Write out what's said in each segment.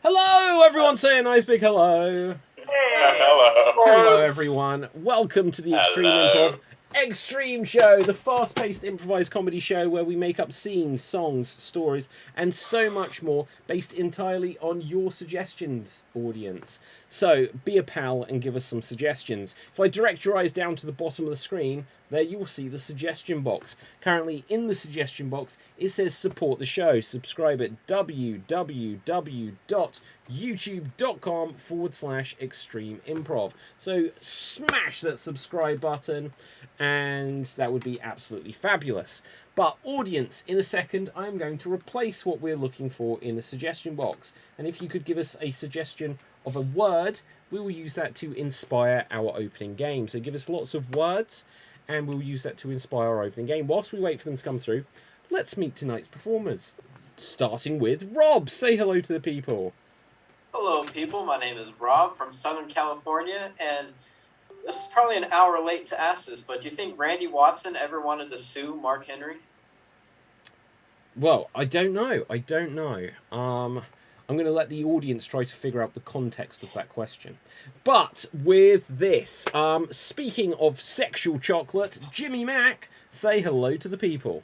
Hello, everyone! Say a nice big hello. Hey. Hello. Hello, everyone. Welcome to the Extreme Improv Xstreamed show, the fast-paced improvised comedy show where we make up scenes, songs, stories, and so much more based entirely on your suggestions, audience. So, be a pal and give us some suggestions. If I direct your eyes down to the bottom of the screen, there you will see the suggestion box. Currently, in the suggestion box, it says support the show. Subscribe at www.youtube.com/extreme improv. So smash that subscribe button, and that would be absolutely fabulous. But audience, in a second, I'm going to replace what we're looking for in the suggestion box. And if you could give us a suggestion of a word, we will use that to inspire our opening game. So give us lots of words, and we'll use that to inspire our opening game. Whilst we wait for them to come through, let's meet tonight's performers. Starting with Rob. Say hello to the people. Hello, people. My name is Rob from Southern California, and this is probably an hour late to ask this, but do you think Randy Watson ever wanted to sue Mark Henry? Well, I don't know. I'm going to let the audience try to figure out the context of that question. But with this, speaking of sexual chocolate, Jimmy Mack, say hello to the people.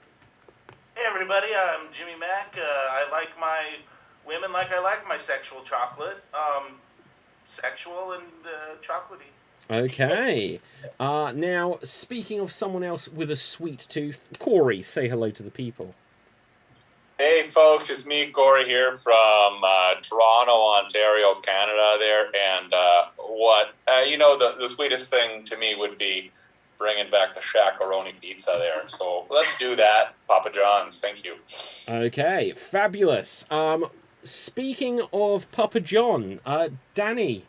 Hey everybody, I'm Jimmy Mack. I like my women like I like my sexual chocolate. Sexual and chocolatey. Okay. Now, speaking of someone else with a sweet tooth, Corey, say hello to the people. Hey folks, it's me, Corey, here from Toronto, Ontario, Canada there, and the sweetest thing to me would be bringing back the Shakaroni pizza there. So let's do that, Papa John's. Thank you. Okay, fabulous. Speaking of Papa John, Danny,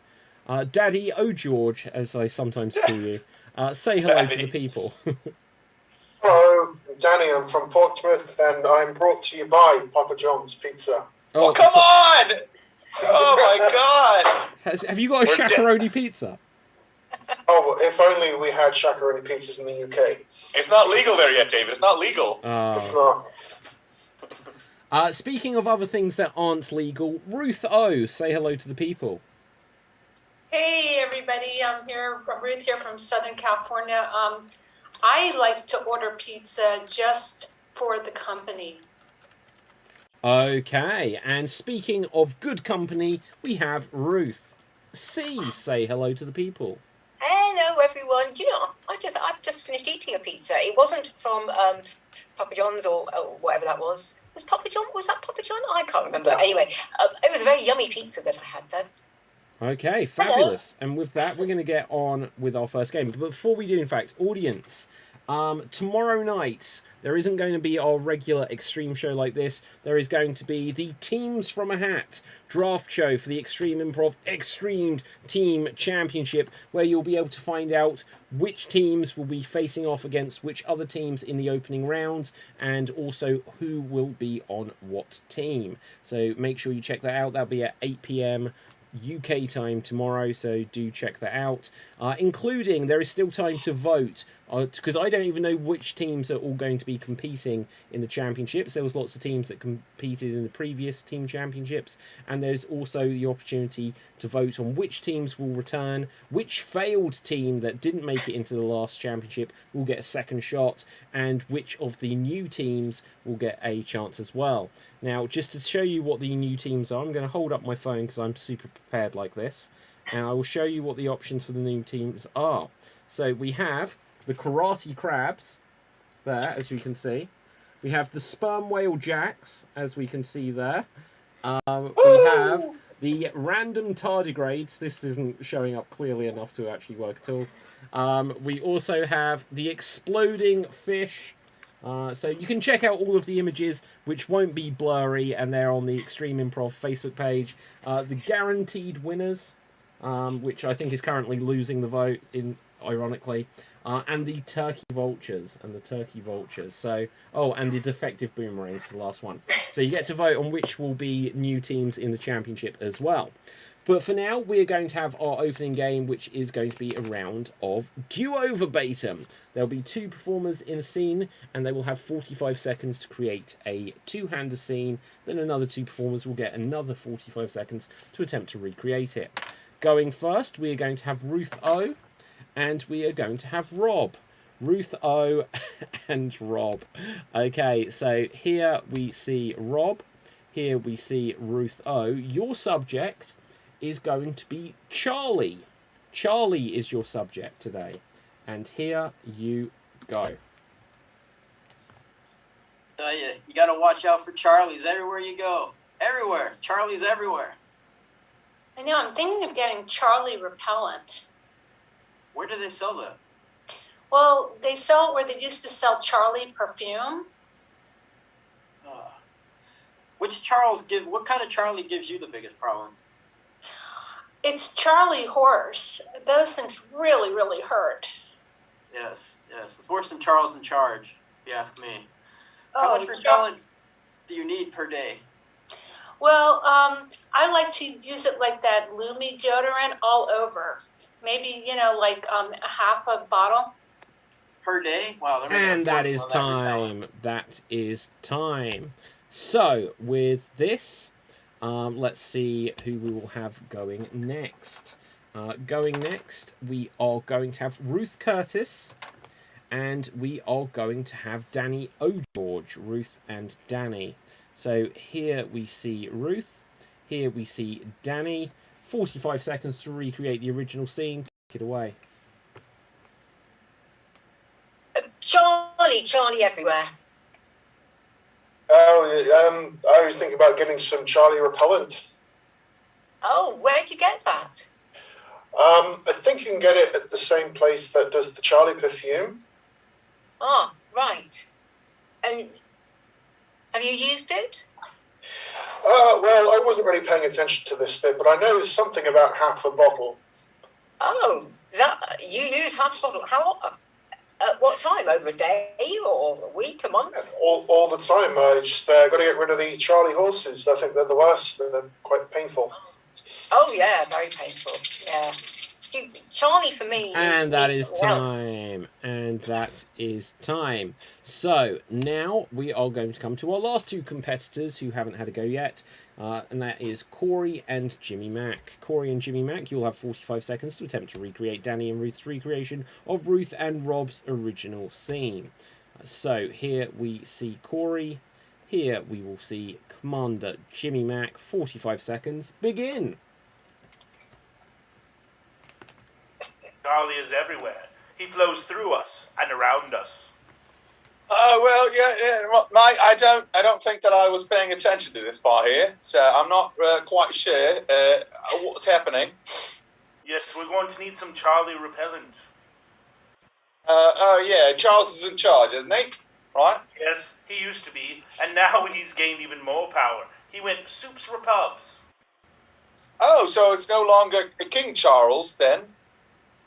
Daddy O'George, as I sometimes call you, say hello to the people. Hello, Danny. I'm from Portsmouth, and I'm brought to you by Papa John's Pizza. Oh, come on! Oh my God! Have you got a Shakaroni pizza? Oh, if only we had Shakaroni pizzas in the UK. It's not legal there yet, David. It's not legal. It's not. Speaking of other things that aren't legal, Ruth O, say hello to the people. Hey everybody, I'm here, Ruth here from Southern California. I like to order pizza just for the company. Okay, and speaking of good company, we have Ruth C. Say hello to the people. Hello everyone. Do you know, I've just finished eating a pizza. It wasn't from Papa John's or whatever that was. Was that Papa John? I can't remember. Anyway, it was a very yummy pizza that I had then. Okay, fabulous. Hello. And with that, we're going to get on with our first game. But before we do, in fact, audience, tomorrow night, there isn't going to be our regular extreme show like this. There is going to be the Teams from a Hat draft show for the Extreme Improv Xstreamed Team Championship, where you'll be able to find out which teams will be facing off against which other teams in the opening rounds, and also who will be on what team. So make sure you check that out. That'll be at 8 p.m. UK time tomorrow, so do check that out. Including, there is still time to vote, because I don't even know which teams are all going to be competing in the championships. There was lots of teams that competed in the previous team championships, and there's also the opportunity to vote on which teams will return, which failed team that didn't make it into the last championship will get a second shot, and which of the new teams will get a chance as well. Now, just to show you what the new teams are, I'm going to hold up my phone because I'm super prepared like this, and I will show you what the options for the new teams are. So we have the Karate Crabs there, as you can see. We have the Sperm Whale Jacks, as we can see there. We have the Random Tardigrades. This isn't showing up clearly enough to actually work at all. We also have the Exploding Fish. So you can check out all of the images, which won't be blurry, and they're on the Extreme Improv Facebook page. The Guaranteed Winners, which I think is currently losing the vote, ironically, and the Turkey Vultures, So, and the Defective Boomerangs, the last one. So you get to vote on which will be new teams in the championship as well. But for now, we're going to have our opening game, which is going to be a round of duo verbatim. There'll be 2 performers in a scene, and they will have 45 seconds to create a two-hander scene. Then another 2 performers will get another 45 seconds to attempt to recreate it. Going first, we are going to have Ruth O, and we are going to have Rob. Ruth O and Rob. Okay, so here we see Rob. Here we see Ruth O. Your subject is going to be Charlie. Charlie is your subject today. And here you go. You gotta watch out for Charlies everywhere you go. Everywhere. Charlies everywhere. I know, I'm thinking of getting Charlie repellent. Where do they sell that? Well, they sell it where they used to sell Charlie perfume. What kind of Charlie gives you the biggest problem? It's Charlie horse. Those things really, really hurt. Yes. It's worse than Charles in Charge, if you ask me. How much repellent do you need per day? Well, I like to use it like that Lumi deodorant all over. Maybe, like half a bottle. Per day? Wow. And that is time. That is time. So, with this, let's see who we will have going next. Going next, we are going to have Ruth Curtis, and we are going to have Danny O'George, Ruth and Danny. So here we see Ruth, here we see Danny. 45 seconds to recreate the original scene. Take it away. Charlie everywhere. Oh, I was thinking about getting some Charlie repellent. Oh, where'd you get that? I think you can get it at the same place that does the Charlie perfume. Ah, right. And have you used it? Well, I wasn't really paying attention to this bit, but I know something about half a bottle. Oh, you use half a bottle. How? At what time? Over a day or a week, a month? All the time. I just got to get rid of the Charlie horses. I think they're the worst. They're quite painful. Oh, yeah, very painful. Yeah. See, Charlie, for me... And that is time. And that is time. So, now we are going to come to our last 2 competitors who haven't had a go yet. And that is Corey and Jimmy Mack. Corey and Jimmy Mack, you'll have 45 seconds to attempt to recreate Danny and Ruth's recreation of Ruth and Rob's original scene. So, here we see Corey. Here we will see Commander Jimmy Mack. 45 seconds. Begin! Charlie is everywhere. He flows through us and around us. Well, yeah, mate. I don't think that I was paying attention to this part here, so I'm not quite sure what's happening. Yes, we're going to need some Charlie repellent. Yeah, Charles is in charge, isn't he? Right? Yes, he used to be, and now he's gained even more power. He went soups repubs. Oh, so it's no longer King Charles then?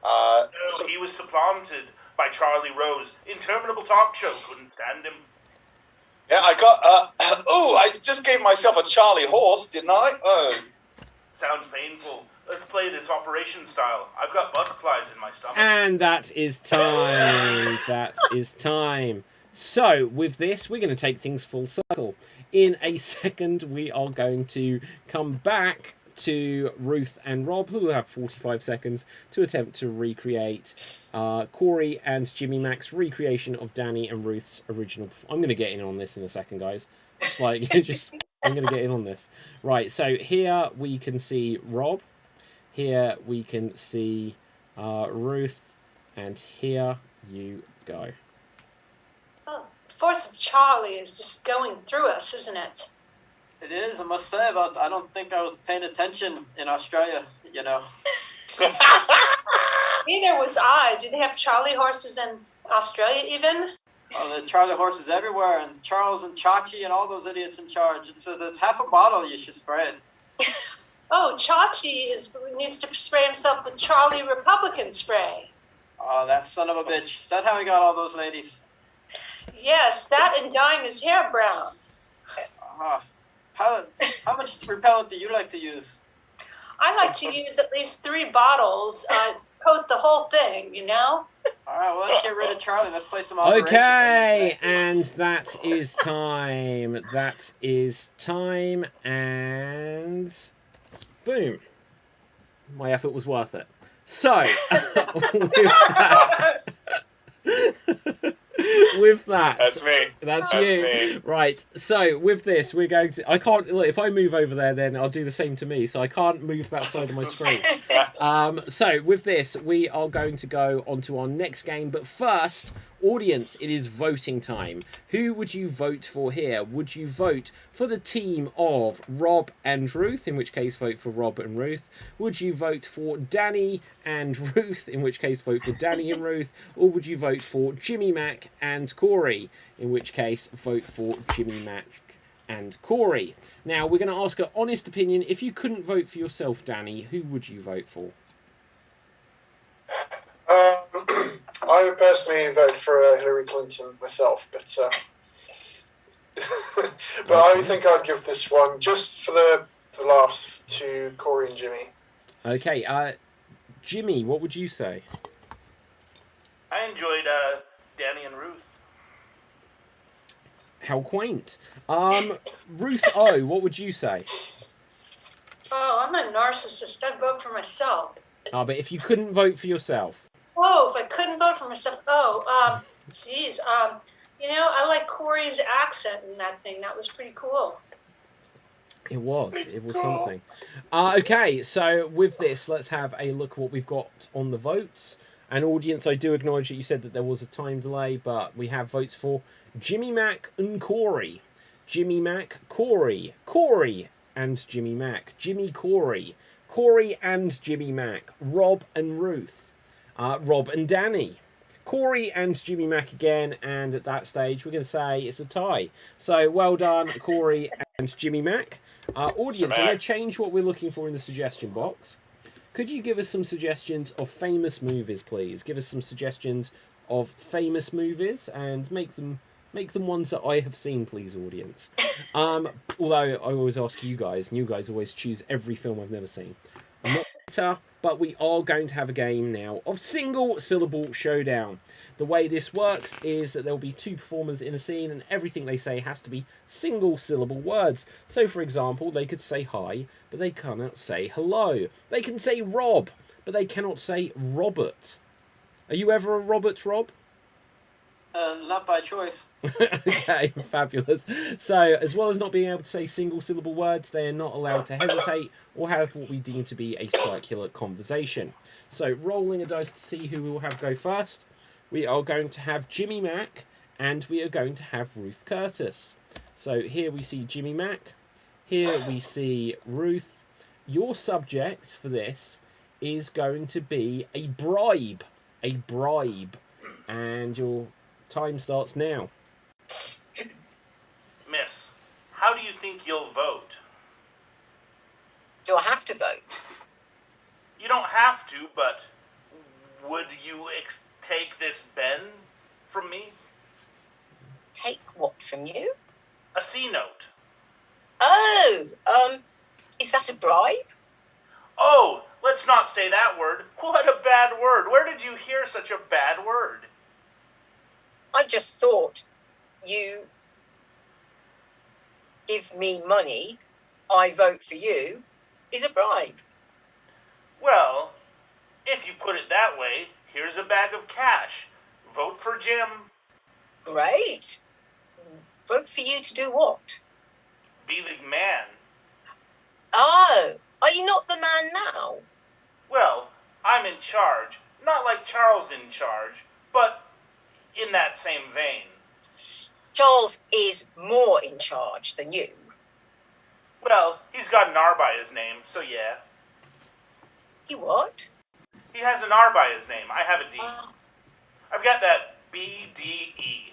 No, he was supplanted by Charlie Rose. Interminable talk show couldn't stand him. Yeah, I got. I just gave myself a Charlie horse, didn't I? Oh. Sounds painful. Let's play this operation style. I've got butterflies in my stomach. And that is time. That is time. So, with this, we're going to take things full circle. In a second, we are going to come back to Ruth and Rob, who will have 45 seconds to attempt to recreate Corey and Jimmy Mack's recreation of Danny and Ruth's original. I'm going to get in on this in a second, guys. I'm going to get in on this. Right, so here we can see Rob. Here we can see Ruth. And here you go. Oh, the force of Charlie is just going through us, isn't it? It is, I must say. I don't think I was paying attention in Australia, Neither was I. Do they have Charlie horses in Australia even? Oh, the Charlie horses everywhere, and Charles and Chachi and all those idiots in charge. It's half a bottle you should spread. Oh, Chachi needs to spray himself with Charlie Republican spray. Oh, that son of a bitch. Is that how he got all those ladies? Yes, that and dyeing his hair brown. How much repellent do you like to use? I like to use at least 3 bottles, coat the whole thing, you know? All right, well, let's get rid of Charlie. Let's play some Operation. Okay, and that is time. That is time, and boom. My effort was worth it. So, with that, That's me. That's That's you. me. Right. So with this, we're going to. I can't. Look, if I move over there, then I'll do the same to me. So I can't move that side of my screen. So with this, we are going to go on to our next game. But first, audience, it is voting time. Who would you vote for here? Would you vote for the team of Rob and Ruth? In which case, vote for Rob and Ruth. Would you vote for Danny and Ruth? In which case, vote for Danny and Ruth. Or would you vote for Jimmy, Mack and Corey? In which case, vote for Jimmy, Mack and Corey. Now, we're going to ask an honest opinion. If you couldn't vote for yourself, Danny, who would you vote for? I would personally vote for Hillary Clinton myself, but but I think I'd give this one just for the laughs to Corey and Jimmy. Okay, Jimmy, what would you say? I enjoyed Danny and Ruth. How quaint. Ruth O, what would you say? Oh, I'm a narcissist. I'd vote for myself. But if you couldn't vote for yourself. Oh, if I couldn't vote for myself. Oh, geez. You know, I like Corey's accent in that thing. That was pretty cool. It was something. Okay, so with this, let's have a look at what we've got on the votes. And audience, I do acknowledge that you said that there was a time delay, but we have votes for Jimmy, Mack and Corey. Jimmy, Mack, Corey. Corey and Jimmy, Mack. Jimmy, Corey. Corey and Jimmy, Mack. Rob and Ruth. Rob and Danny. Corey and Jimmy, Mack again, and at that stage we're going to say it's a tie. So well done, Corey and Jimmy, Mack. Audience, we're going to change what we're looking for in the suggestion box. Could you give us some suggestions of famous movies, please? Give us some suggestions of famous movies and make them ones that I have seen, please, audience. Although I always ask you guys, and you guys always choose every film I've never seen. I'm not better, but we are going to have a game now of single syllable showdown. The way this works is that there'll be 2 performers in a scene and everything they say has to be single syllable words. So for example, they could say hi, but they cannot say hello. They can say Rob, but they cannot say Robert. Are you ever a Robert, Rob? Not by choice. Okay, fabulous. So, as well as not being able to say single syllable words, they are not allowed to hesitate or have what we deem to be a circular conversation. So, rolling a dice to see who we will have go first, we are going to have Jimmy Mack and we are going to have Ruth Curtis. So, here we see Jimmy Mack, here we see Ruth. Your subject for this is going to be a bribe. A bribe. And your time starts now. Miss, how do you think you'll vote? Do I have to vote? You don't have to, but would you take this Ben from me? Take what from you? A C note. Oh, is that a bribe? Oh, let's not say that word. What a bad word. Where did you hear such a bad word? I just thought you give me money, I vote for you, is a bribe. Well, if you put it that way, here's a bag of cash. Vote for Jim. Great. Vote for you to do what? Be the man. Oh, are you not the man now? Well, I'm in charge. Not like Charles in charge, but in that same vein. Charles is more in charge than you. Well, he's got an R by his name, so yeah. He what? He has an R by his name. I have a D. I've got that B-D-E.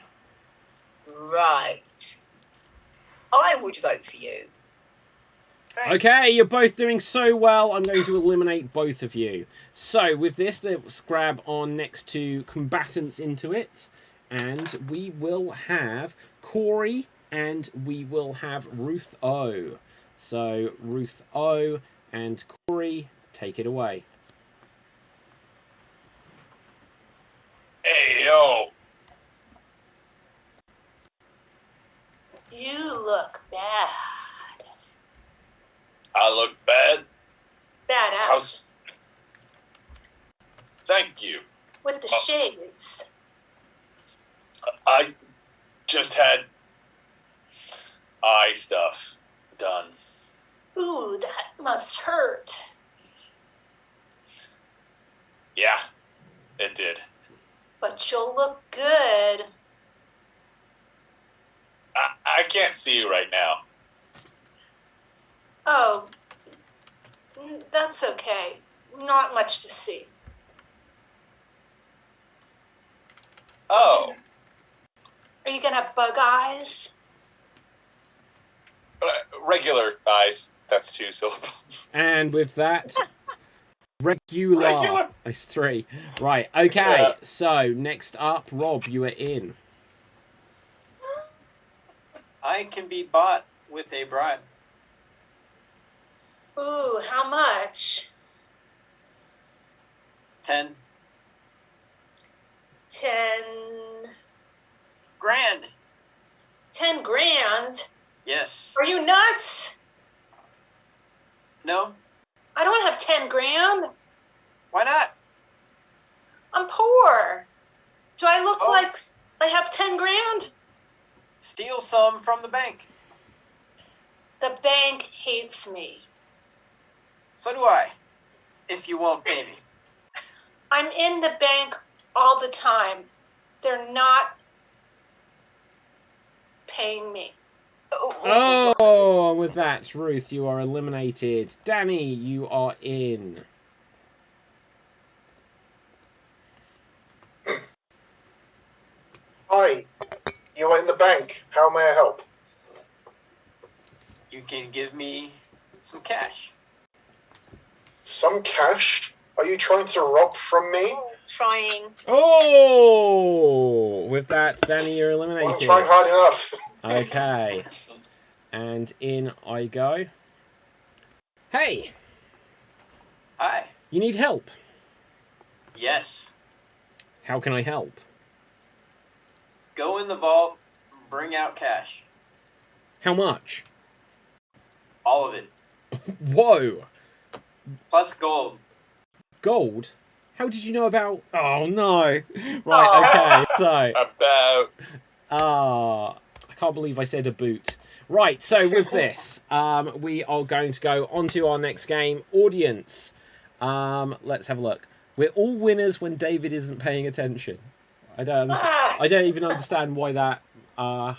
Right. I would vote for you. Thanks. Okay, you're both doing so well, I'm going to eliminate both of you. So, with this, let's grab on next to combatants into it. And we will have Corey and we will have Ruth O. So, Ruth O And Corey, take it away. Hey, yo. You look bad. I look bad. Badass. Thank you. With the shades. I just had eye stuff done. Ooh, that must hurt. Yeah, it did. But you'll look good. I can't see you right now. Oh, that's okay. Not much to see. Oh. Are you gonna have bug eyes? Regular eyes. That's 2 syllables. And with that, regular. Regular. It's 3. Right, okay. Yeah. So, next up, Rob, you are in. I can be bought with a bribe. Ooh, how much? 10 10 grand. 10 grand? Yes. Are you nuts? No? I don't have 10 grand. Why not? I'm poor. Do I look Oh. like I have 10 grand? Steal some from the bank. The bank hates me. So do I. If you won't pay me. I'm in the bank all the time. They're not paying me. Oh, and with that, Ruth, you are eliminated. Danny, you are in. Hi, you are in the bank. How may I help? You can give me some cash. Some cash? Are you trying to rob from me? Trying. Oh! With that, Danny, you're Well, I'm eliminated. trying hard enough. Okay. And in I go. Hey! Hi. You need help. Yes. How can I help? Go in the vault, bring out cash. How much? All of it. Whoa! Plus gold. Gold? How did you know about... Oh, no. Right, okay, so... About. I can't believe I said a boot. Right, so with this, we are going to go on to our next game. Audience, let's have a look. We're all winners when David isn't paying attention. I don't even understand why that... I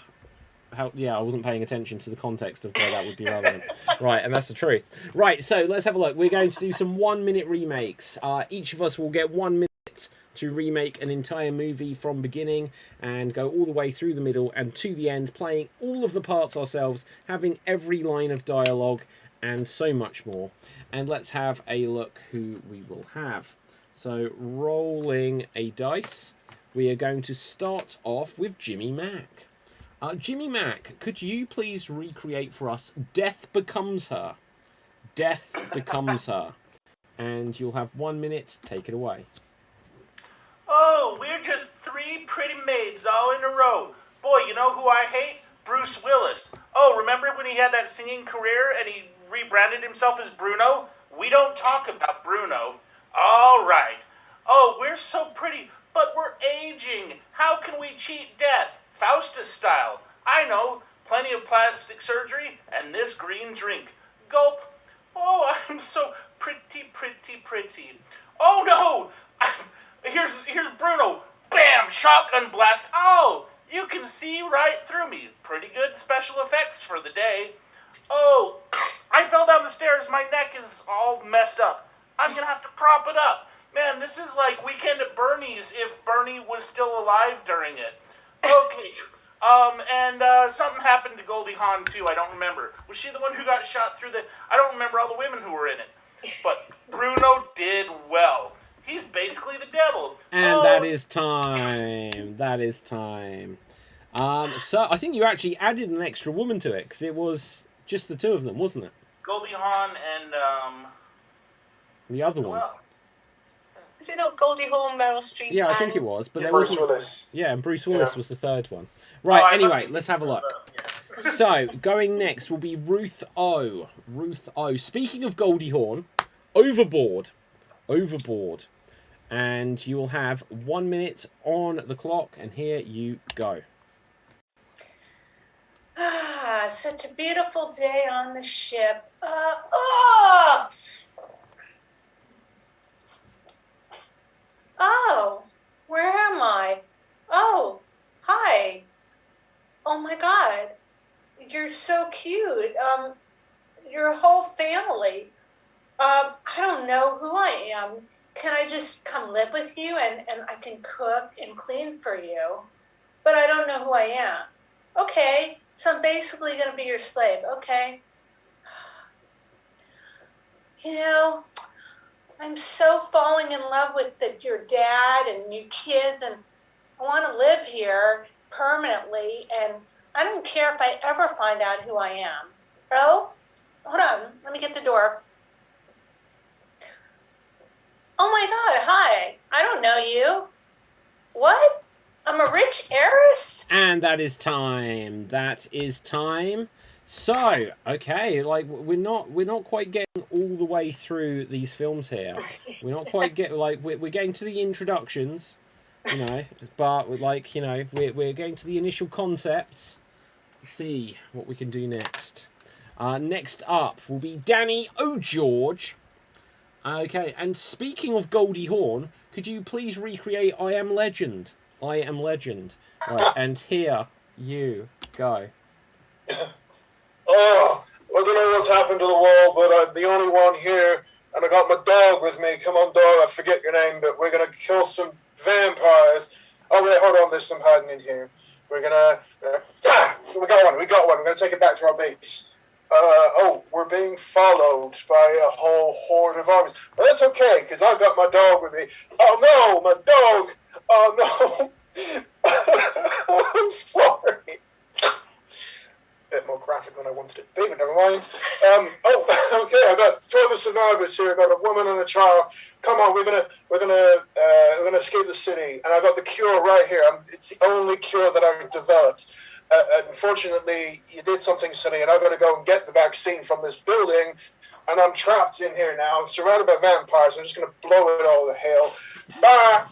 wasn't paying attention to the context of why that would be relevant. Right, and that's the truth. Right, so let's have a look. We're going to do some 1-minute remakes. Each of us will get 1 minute to remake an entire movie from beginning and go all the way through the middle and to the end, playing all of the parts ourselves, having every line of dialogue, and so much more. And let's have a look who we will have. So, rolling a dice, we are going to start off with Jimmy Mack. Jimmy Mack, could you please recreate for us Death Becomes Her? Death Becomes Her. And you'll have 1 minute. Take it away. Oh, we're just 3 pretty maids all in a row. Boy, you know who I hate? Bruce Willis. Oh, remember when he had that singing career and he rebranded himself as Bruno? We don't talk about Bruno. All right. Oh, we're so pretty, but we're aging. How can we cheat death? Faustus style. I know. Plenty of plastic surgery and this green drink. Gulp. Oh, I'm so pretty, pretty, pretty. Oh, no. Here's Bruno. Bam! Shotgun blast. Oh, you can see right through me. Pretty good special effects for the day. Oh, I fell down the stairs. My neck is all messed up. I'm going to have to prop it up. Man, this is like Weekend at Bernie's if Bernie was still alive during it. Okay. And something happened to Goldie Hawn, too. I don't remember. Was she the one who got shot through the... I don't remember all the women who were in it. But Bruno did well. He's basically the devil. And that is time. That is time. So I think you actually added an extra woman to it, because it was just the 2 of them, wasn't it? Goldie Hawn and The other one. well, Was it not Goldie Hawn, Meryl Streep? Yeah, I think and- it was, but there Bruce wasn't. Willis. Yeah, and Bruce Willis Yeah. was the third one. Right. I must Anyway, be let's have a thinking look. of the- So, going next will be Ruth O. Ruth O. Speaking of Goldie Hawn, Overboard. Overboard. And you will have 1 minute on the clock, and here you go. Ah, such a beautiful day on the ship. Oh, where am I? Oh, hi. Oh my God, you're so cute. Your whole family. I don't know who I am. Can I just come live with you and I can cook and clean for you? But I don't know who I am. Okay, so I'm basically going to be your slave, okay? You know, I'm so falling in love with your dad and your kids, and I want to live here permanently, and I don't care if I ever find out who I am. Oh, hold on, let me get the door. Oh my God, hi, I don't know you. What? I'm a rich heiress? And that is time. That is time. So, okay, like we're not quite getting all the way through these films here. We're not quite we're getting to the introductions, you know, but like, you know, we're getting to the initial concepts. See what we can do next. Next up will be Danny O'George. Okay, and speaking of Goldie Hawn, could you please recreate I Am Legend? I Am Legend. Right, and here you go. Oh, I don't know what's happened to the wall, but I'm the only one here, and I got my dog with me. Come on, dog, I forget your name, but we're going to kill some vampires. Oh, wait, hold on, there's some hiding in here. We're going to... we got one. We're going to take it back to our base. We're being followed by a whole horde of armies. Well, that's okay, because I've got my dog with me. Oh, no, my dog. Oh, no. I'm sorry. Bit more graphic than I wanted it to be, but never mind. Okay, I've got two other survivors here. I've got a woman and a child. Come on, we're gonna escape the city, and I've got the cure right here. It's the only cure that I've developed. Unfortunately, you did something silly, and I've got to go and get the vaccine from this building, and I'm trapped in here now, surrounded by vampires. I'm just gonna blow it all to hell. Bye.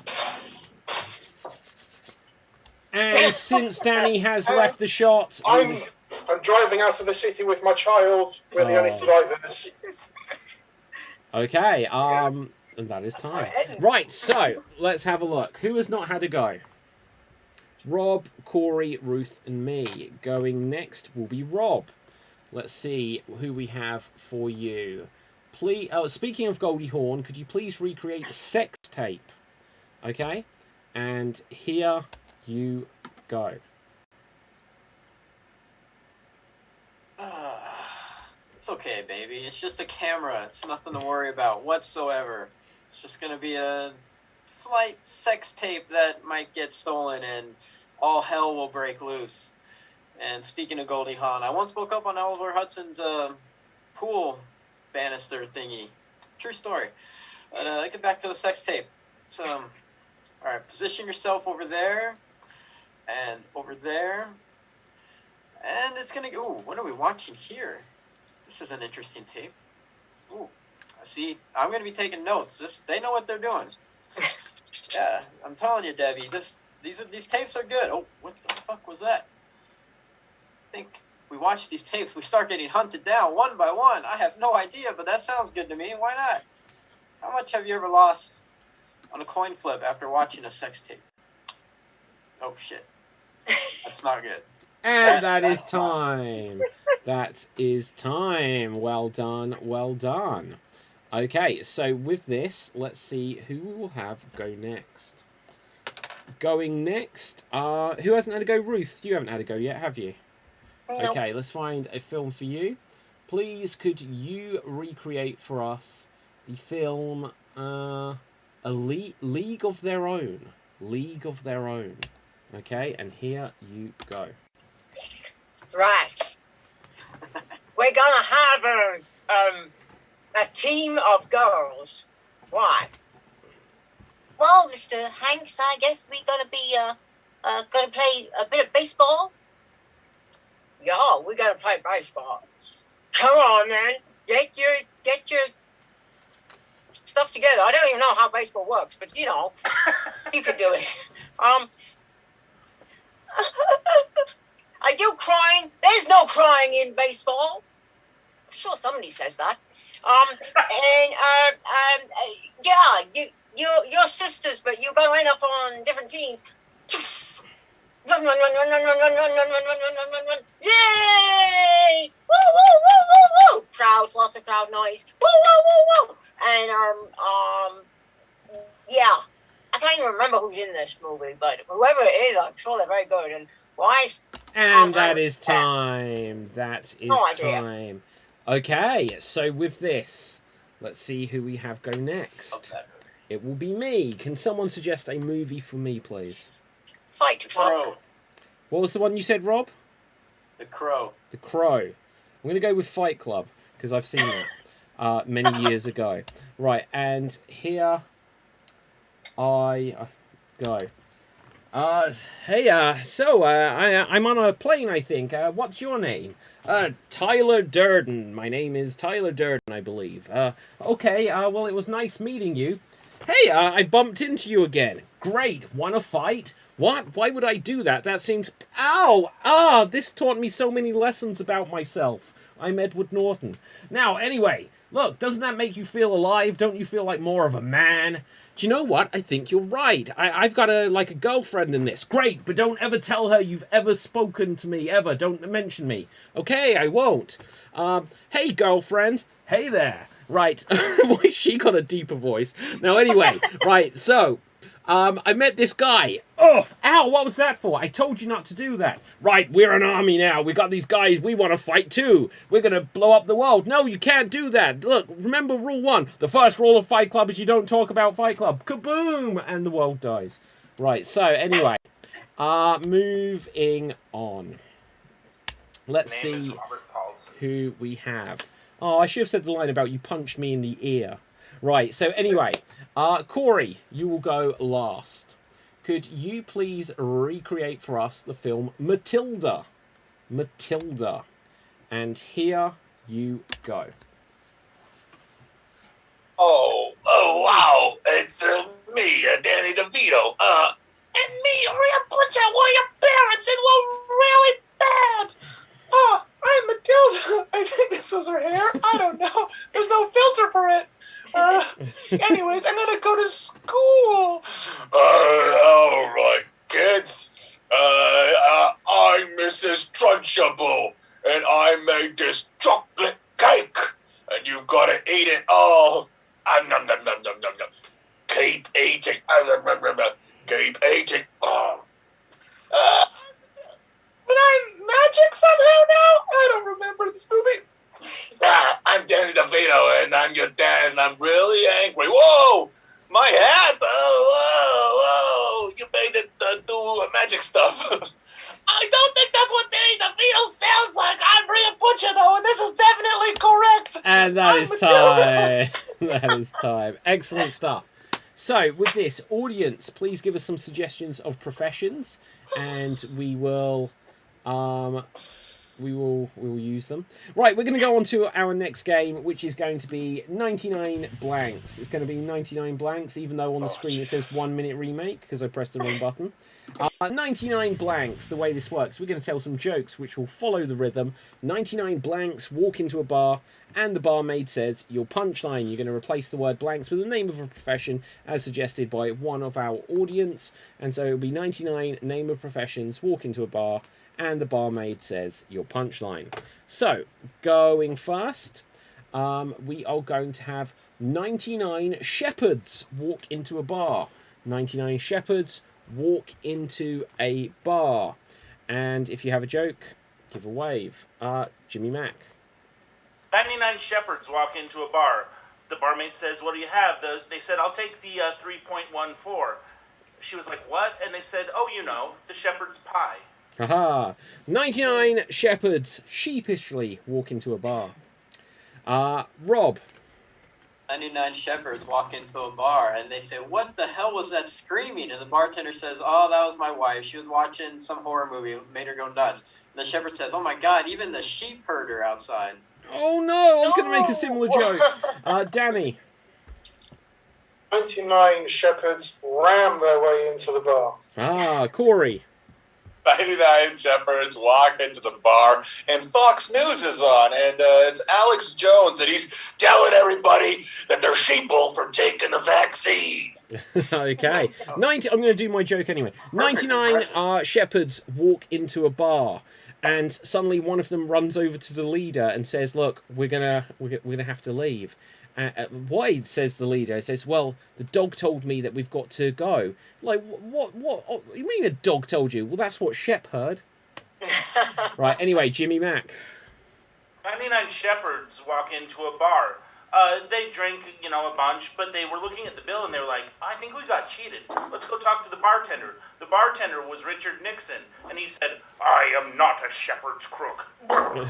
And since Danny has left the shot, I'm driving out of the city with my child. We're the only survivors. okay, and that is time. Right, so let's have a look. Who has not had a go? Rob, Corey, Ruth, and me. Going next will be Rob. Let's see who we have for you. Please. Speaking of Goldie Hawn, could you please recreate sex tape? Okay, and here you go. It's okay, baby. It's just a camera. It's nothing to worry about whatsoever. It's just going to be a slight sex tape that might get stolen and all hell will break loose. And speaking of Goldie Hawn, I once woke up on Oliver Hudson's pool banister thingy. True story. But get back to the sex tape. So, all right, position yourself over there and over there. And it's going to go, ooh, what are we watching here? This is an interesting tape. Ooh, I see. I'm going to be taking notes. They know what they're doing. Yeah, I'm telling you, Debbie, these tapes are good. Oh, what the fuck was that? I think we watch these tapes, we start getting hunted down one by one. I have no idea, but that sounds good to me. Why not? How much have you ever lost on a coin flip after watching a sex tape? Oh, shit. That's not good. And that is time. That is time. Well done. Well done. Okay, so with this, let's see who we will have go next. Going next, who hasn't had a go? Ruth, you haven't had a go yet, have you? Nope. Okay, let's find a film for you. Please, could you recreate for us the film A League of Their Own? League of Their Own. Okay, and here you go. Right. We're gonna have a team of girls. Why? Well, Mr. Hanks, I guess we're gonna be gonna play a bit of baseball. Yeah, we're gonna play baseball. Come on, man. Get your stuff together. I don't even know how baseball works, but you know, you could do it. Are you crying? There's no crying in baseball. I'm sure somebody says that. Yeah, you're sisters, but you're gonna end up on different teams. Run, run, run, run, run, run, run, run, run, run, run, run, run, run, run. Yay! Woo, woo, woo, woo, woo. Crowd, lots of crowd noise. Woo, woo, woo, woo. And, yeah. I can't even remember who's in this movie, but whoever it is, I'm sure they're very good. And why is... And that is time. That is No idea. time. Okay, so with this, let's see who we have go next. It will be me. Can someone suggest a movie for me, please? Fight Club. Crow. What was the one you said, Rob? The Crow. The Crow. I'm going to go with Fight Club, because I've seen that many years ago. Right, and here I go. Hey, so I'm on a plane, I think. What's your name? Tyler Durden. My name is Tyler Durden, I believe. Okay, well, it was nice meeting you. Hey, I bumped into you again. Great. Want to fight? What? Why would I do that? That seems... Ow! Ah! This taught me so many lessons about myself. I'm Edward Norton. Now, anyway, look, doesn't that make you feel alive? Don't you feel like more of a man? Do you know what? I think you're right. I've got a girlfriend in this. Great, but don't ever tell her you've ever spoken to me, ever. Don't mention me. Okay, I won't. Hey, girlfriend. Hey there. Right. Boy, she got a deeper voice. Now, anyway, right, so... I met this guy. Oh, ow, what was that for? I told you not to do that. Right, we're an army now. We got these guys. We want to fight too. We're going to blow up the world. No, you can't do that. Look, remember rule 1. The first rule of Fight Club is you don't talk about Fight Club. Kaboom! And the world dies. Right, so anyway, moving on. Let's see who we have. Oh, I should have said the line about you punched me in the ear. Right, so anyway... Corey, you will go last. Could you please recreate for us the film Matilda? Matilda. And here you go. Oh, wow. It's me, Danny DeVito. And me, Rhea Butcher, were your parents and were really bad. I'm Matilda. I think this was her hair. I don't know. There's no filter for it. Anyways, I'm gonna go to school. All right, kids. I'm Mrs. Trunchable, and I made this chocolate cake, and you've got to eat it all. Nom, nom, nom, nom, nom, nom. Keep eating. Keep eating. But I'm magic somehow now? I don't remember this movie. I'm Danny DeVito, and I'm your dad, and I'm really angry. Whoa! My hat! Whoa! You made it do magic stuff. I don't think that's what Danny DeVito sounds like. I'm Rhea Butcher, though, and this is definitely correct. And that is time. That is time. Excellent stuff. So, with this, audience, please give us some suggestions of professions, and we will use them. Right, we're going to go on to our next game, which is going to be 99 blanks. It's going to be 99 blanks, even though on the screen it says 1 minute remake, because I pressed the wrong button. 99 blanks, the way this works, we're going to tell some jokes which will follow the rhythm. 99 blanks, walk into a bar, and the barmaid says, your punchline. You're going to replace the word blanks with the name of a profession, as suggested by one of our audience. And so it'll be 99 name of professions, walk into a bar, and the barmaid says your punchline. So, going first, we are going to have 99 shepherds walk into a bar. 99 shepherds walk into a bar. And if you have a joke, give a wave. Jimmy Mack. 99 shepherds walk into a bar. The barmaid says, what do you have? They said, I'll take the 3.14. She was like, what? And they said, oh, you know, the shepherd's pie. Haha. 99 shepherds sheepishly walk into a bar. Rob. 99 shepherds walk into a bar and they say, "What the hell was that screaming?" And the bartender says, "Oh, that was my wife. She was watching some horror movie. It made her go nuts." And the shepherd says, "Oh my God, even the sheep heard her outside." Oh no, I was going to make a similar joke. Danny. 99 shepherds ram their way into the bar. Corey. 99 shepherds walk into the bar, and Fox News is on, and it's Alex Jones, and he's telling everybody that they're sheeple for taking the vaccine. Okay. I'm going to do my joke anyway. 99 shepherds walk into a bar, and suddenly one of them runs over to the leader and says, "Look, we're gonna have to leave." Why? Says the leader. He says, "Well, the dog told me that we've got to go." Like, what? Oh, you mean a dog told you? Well, that's what Shep heard. Right. Anyway, Jimmy Mack. 99 shepherds walk into a bar. They drink, a bunch, but they were looking at the bill and they were like, "I think we got cheated. Let's go talk to the bartender." The bartender was Richard Nixon, and he said, "I am not a shepherd's crook." Ruth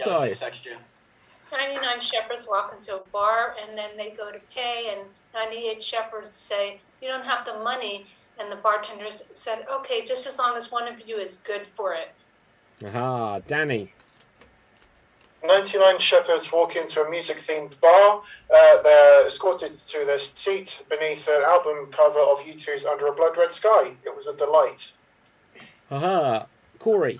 I. 99 shepherds walk into a bar, and then they go to pay, and 98 shepherds say, "You don't have the money." And the bartender said, "Okay, just as long as one of you is good for it." Danny. 99 shepherds walk into a music-themed bar. They're escorted to their seat beneath an album cover of U2's Under a Blood Red Sky. It was a delight. Corey.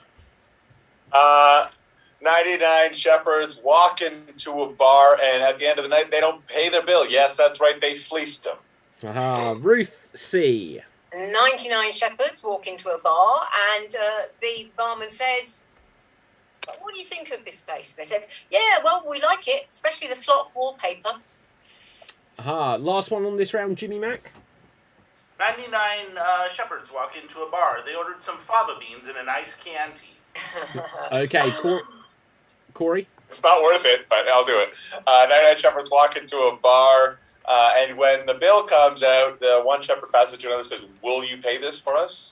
99 shepherds walk into a bar, and at the end of the night, they don't pay their bill. Yes, that's right, they fleeced them. Ruth C. 99 shepherds walk into a bar, and the barman says, "What do you think of this place?" They said, "Yeah, well, we like it, especially the flock wallpaper." Last one on this round, Jimmy Mack. 99 shepherds walk into a bar. They ordered some fava beans in an iced Chianti. Okay, Corey? It's not worth it, but I'll do it. 99 shepherds walk into a bar, and when the bill comes out, the one shepherd passes to another and says, "Will you pay this for us?"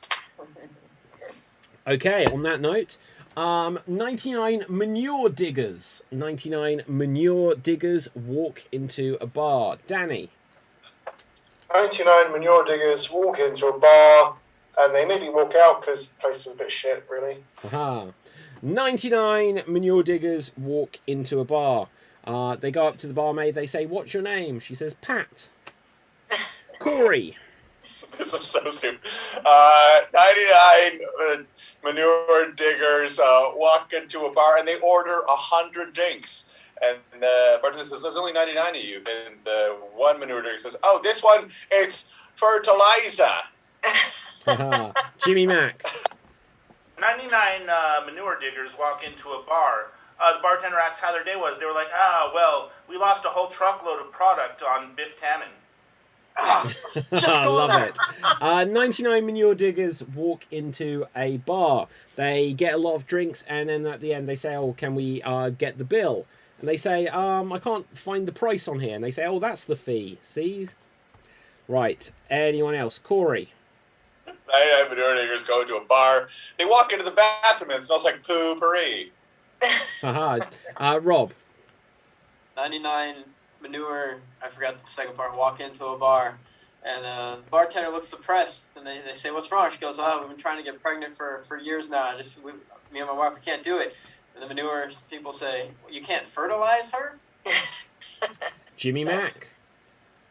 Okay, on that note, 99 manure diggers. 99 manure diggers walk into a bar. Danny? 99 manure diggers walk into a bar, and they maybe walk out because the place was a bit shit, really. 99 manure diggers walk into a bar. They go up to the barmaid. They say, "What's your name?" She says, "Pat." Corey. This is so stupid. 99 manure diggers walk into a bar, and they order 100 drinks. And the bartender says, "There's only 99 of you." And the one manure digger says, "Oh, this one, it's fertilizer." Jimmy Mack. 99 manure diggers walk into a bar. The bartender asked how their day was. They were like, well, we lost a whole truckload of product on Biff Tannen. I love it. 99 manure diggers walk into a bar. They get a lot of drinks, and then at the end they say, "Oh, can we get the bill?" And they say, "I can't find the price on here." And they say, "Oh, that's the fee. See?" Right. Anyone else? Corey. 99 manure diggers go into a bar. They walk into the bathroom, and it smells like poo-pourri. Rob. 99 manure, I forgot the second part, walk into a bar, and the bartender looks depressed, and they say, "What's wrong?" She goes, "Oh, we've been trying to get pregnant for years now. Me and my wife, we can't do it." And the manure people say, "You can't fertilize her?" Jimmy Mack.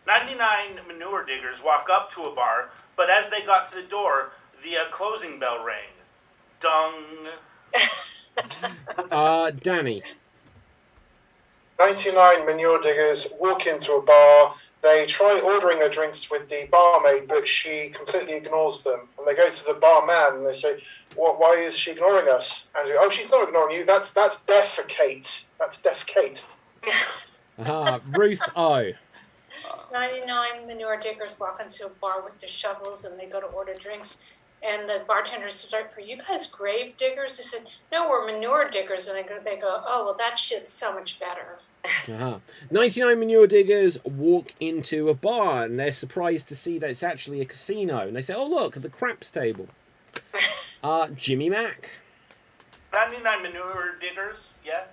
99 manure diggers walk up to a bar, but as they got to the door, the closing bell rang. Dung. Danny. 99 manure diggers walk into a bar. They try ordering their drinks with the barmaid, but she completely ignores them. And they go to the barman and they say, "Why is she ignoring us?" And they go, "Oh, she's not ignoring you. That's defecate. That's defecate." Ruth O. 99 manure diggers walk into a bar with their shovels, and they go to order drinks. And the bartender says, "Are you guys grave diggers?" They said, "No, we're manure diggers." And they go, "Oh, well, that shit's so much better." 99 manure diggers walk into a bar, and they're surprised to see that it's actually a casino. And they say, "Oh, look, the craps table." Jimmy Mack. 99 manure diggers, yeah.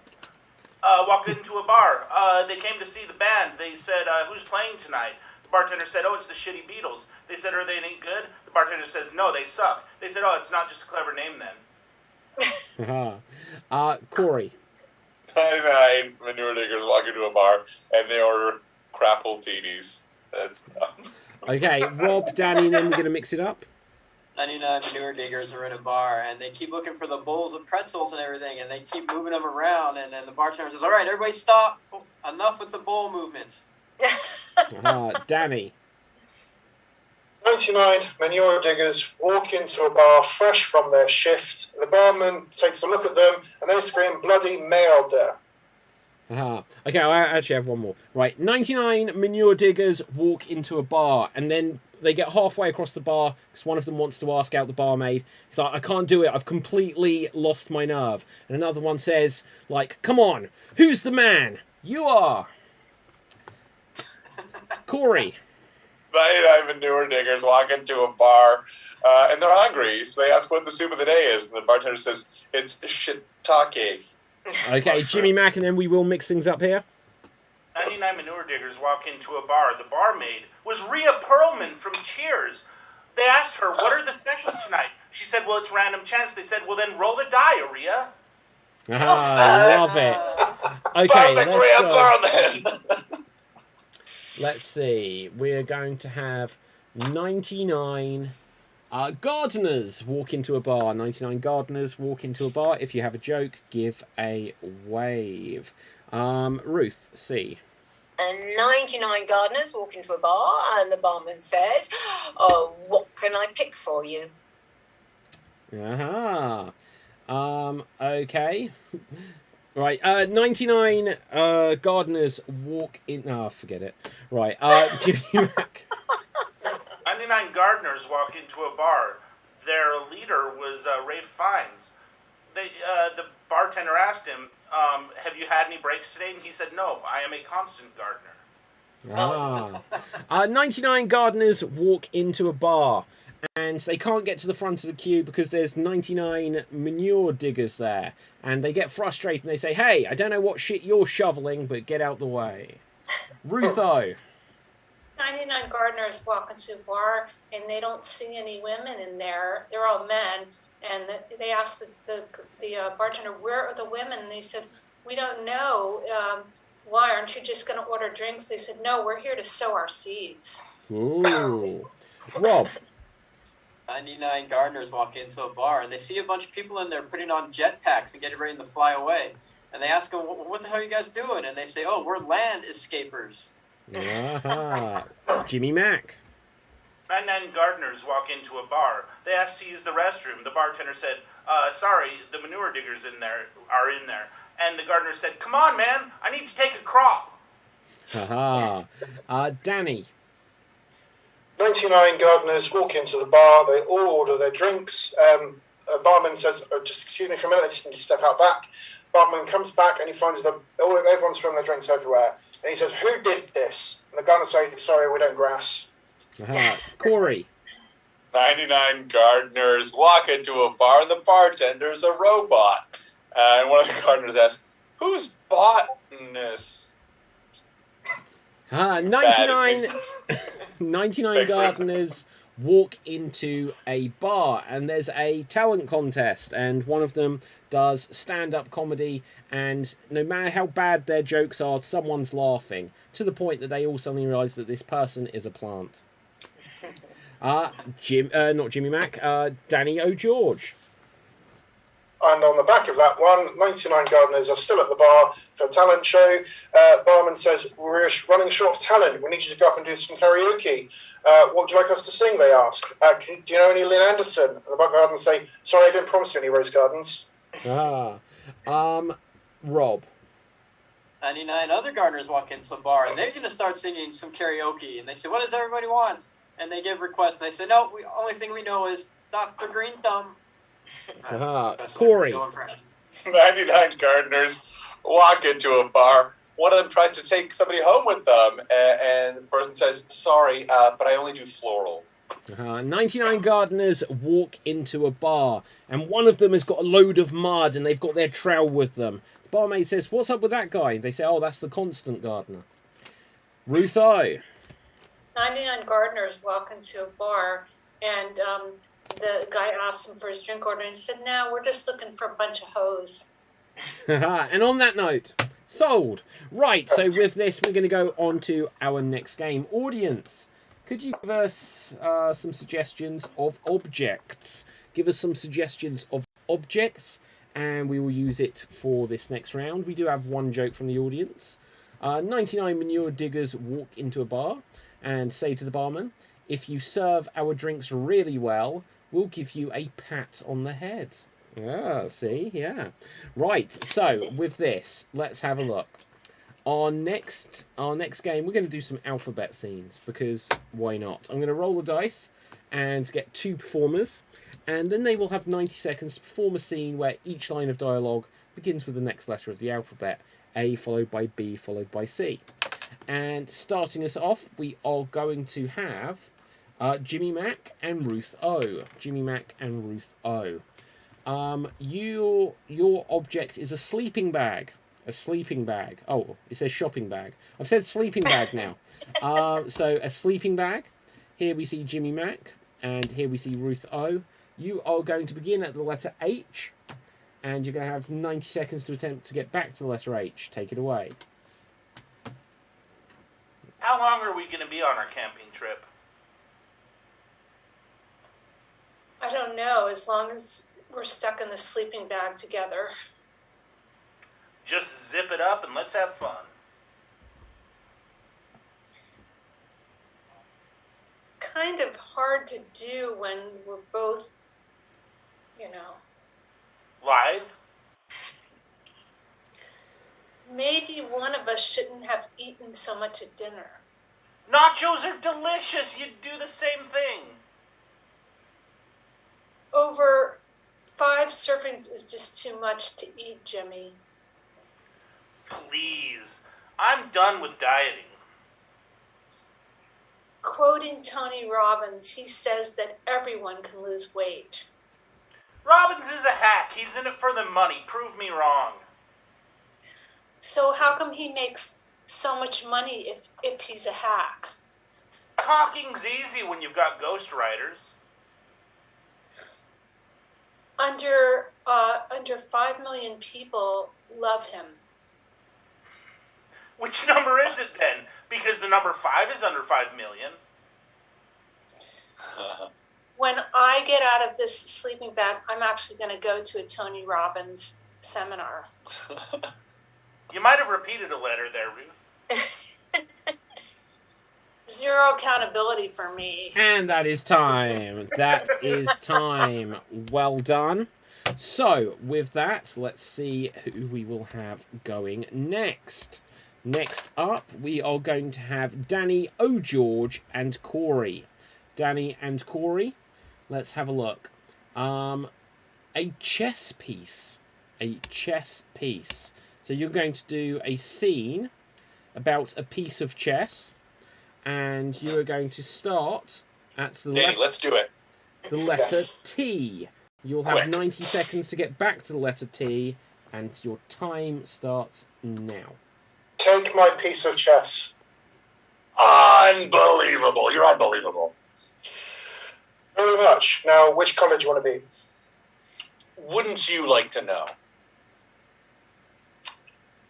walked into a bar. They came to see the band. They said, who's playing tonight? The bartender said, oh, it's the Shitty Beatles. They said, are they any good? The bartender says, no, they suck. They said, oh, it's not just a clever name then. Corey. 99 manure diggers walk into a bar and they order crapple teenies. That's Okay, Rob, Danny, and then we're going to mix it up. 99 manure diggers are in a bar, and they keep looking for the bowls of pretzels and everything, and they keep moving them around, and then the bartender says, all right, everybody stop. Enough with the bowl movements. Danny. 99 manure diggers walk into a bar fresh from their shift. The barman takes a look at them, and they scream, bloody male there. Okay, I actually have one more. Right, 99 manure diggers walk into a bar, and then they get halfway across the bar because one of them wants to ask out the barmaid. He's like, I can't do it. I've completely lost my nerve. And another one says, like, come on, who's the man? You are. Corey. 99 manure diggers walk into a bar and they're hungry. So they ask what the soup of the day is. And the bartender says, it's shiitake. Okay, Jimmy Mack, and then we will mix things up here. 99 manure diggers walk into a bar. The barmaid was Rhea Perlman from Cheers. They asked her, what are the specials tonight? She said, well, it's random chance. They said, well, then roll the die, Rhea. Love it. Okay, Perfect Rhea Perlman. Let's see. We're going to have 99 gardeners walk into a bar. 99 gardeners walk into a bar. If you have a joke, give a wave. Ruth, C. And 99 gardeners walk into a bar, and the barman says, oh, what can I pick for you? Okay. Right, 99 gardeners walk in... Oh, forget it. Right, Jimmy Mack. 99 gardeners walk into a bar. Their leader was Rafe Fiennes. The bartender asked him, have you had any breaks today? And he said, no, I am a constant gardener. 99 gardeners walk into a bar, and they can't get to the front of the queue because there's 99 manure diggers there. And they get frustrated and they say, hey, I don't know what shit you're shoveling, but get out the way. Ruth O. 99 gardeners walk into a bar and they don't see any women in there. They're all men. And they asked the bartender, where are the women? And they said, we don't know. Why? Aren't you just going to order drinks? They said, no, we're here to sow our seeds. Ooh. Rob. 99 gardeners walk into a bar, and they see a bunch of people in there putting on jetpacks and getting ready to fly away. And they ask them, what the hell are you guys doing? And they say, oh, we're land escapers. Jimmy Mack. 99 gardeners walk into a bar. They asked to use the restroom. The bartender said, sorry, the manure diggers are in there. And the gardener said, come on, man, I need to take a crop. Danny. 99 gardeners walk into the bar. They all order their drinks. A barman says, oh, just excuse me for a minute, I just need to step out back. Barman comes back and he finds that everyone's throwing their drinks everywhere. And he says, who did this? And the gardener says, sorry, we don't grass. Corey. 99 gardeners walk into a bar and the bartender's a robot. And one of the gardeners asks, who's botanist? 99 gardeners walk into a bar and there's a talent contest and one of them does stand-up comedy and no matter how bad their jokes are, someone's laughing to the point that they all suddenly realise that this person is a plant. Not Jimmy Mack, Danny O'George. And on the back of that one, 99 gardeners are still at the bar for a talent show. Barman says, we're running short of talent. We need you to go up and do some karaoke. What would you like us to sing, they ask. Do you know any Lynn Anderson? And the gardeners say, sorry, I didn't promise you any rose gardens. Rob. 99 other gardeners walk into the bar, and they're going to start singing some karaoke. And they say, what does everybody want? And they give requests. And they say, no, only thing we know is Dr. Green Thumb. Corey. 99 gardeners walk into a bar. One of them tries to take somebody home with them, and the person says, sorry, but I only do floral. 99 gardeners walk into a bar, and one of them has got a load of mud, and they've got their trowel with them. The barmaid says, "What's up with that guy?" They say, "Oh, that's the constant gardener." Ruth O. 99 gardeners walk into a bar, and the guy asked him for his drink order, and he said, "No, we're just looking for a bunch of hoes." And on that note, sold. Right, so with this, we're going to go on to our next game. Audience, could you give us some suggestions of objects? Give us some suggestions of objects, and we will use it for this next round. We do have one joke from the audience. 99 manure diggers walk into a bar and say to the barman, "If you serve our drinks really well, we'll give you a pat on the head." Yeah, see? Yeah. Right, so with this, let's have a look. Our next game, we're going to do some alphabet scenes, because why not? I'm going to roll the dice and get 2 performers, and then they will have 90 seconds to perform a scene where each line of dialogue begins with the next letter of the alphabet. A followed by B followed by C. And starting us off, we are going to have Jimmy Mack and Ruth O. Jimmy Mack and Ruth O. Your object is a sleeping bag. A sleeping bag. Oh, it says shopping bag. I've said sleeping bag now. So a sleeping bag. Here we see Jimmy Mack, and here we see Ruth O. You are going to begin at the letter H, and you're going to have 90 seconds to attempt to get back to the letter H. Take it away. How long are we going to be on our camping trip? I don't know, as long as we're stuck in the sleeping bag together. Just zip it up and let's have fun. Kind of hard to do when we're both, Live? Maybe one of us shouldn't have eaten so much at dinner. Nachos are delicious. You'd do the same thing. Over 5 servings is just too much to eat, Jimmy. Please. I'm done with dieting. Quoting Tony Robbins, he says that everyone can lose weight. Robbins is a hack. He's in it for the money. Prove me wrong. So how come he makes so much money if he's a hack? Talking's easy when you've got ghostwriters. Under 5 million people love him. Which number is it then? Because the number 5 is under 5 million. When I get out of this sleeping bag, I'm actually going to go to a Tony Robbins seminar. You might have repeated a letter there, Ruth. Zero accountability for me. And that is time. That is time. Well done. So, with that, let's see who we will have going next. Next up, we are going to have Danny O'George and Corey. Danny and Corey, let's have a look. A chess piece. A chess piece. So you're going to do a scene about a piece of chess, and you are going to start at the Danny, let's do it. The letter Yes. T. You'll have Quick. 90 seconds to get back to the letter T, and your time starts now. Take my piece of chess. Unbelievable. You're unbelievable. Very much. Now, which college you want to be? Wouldn't you like to know?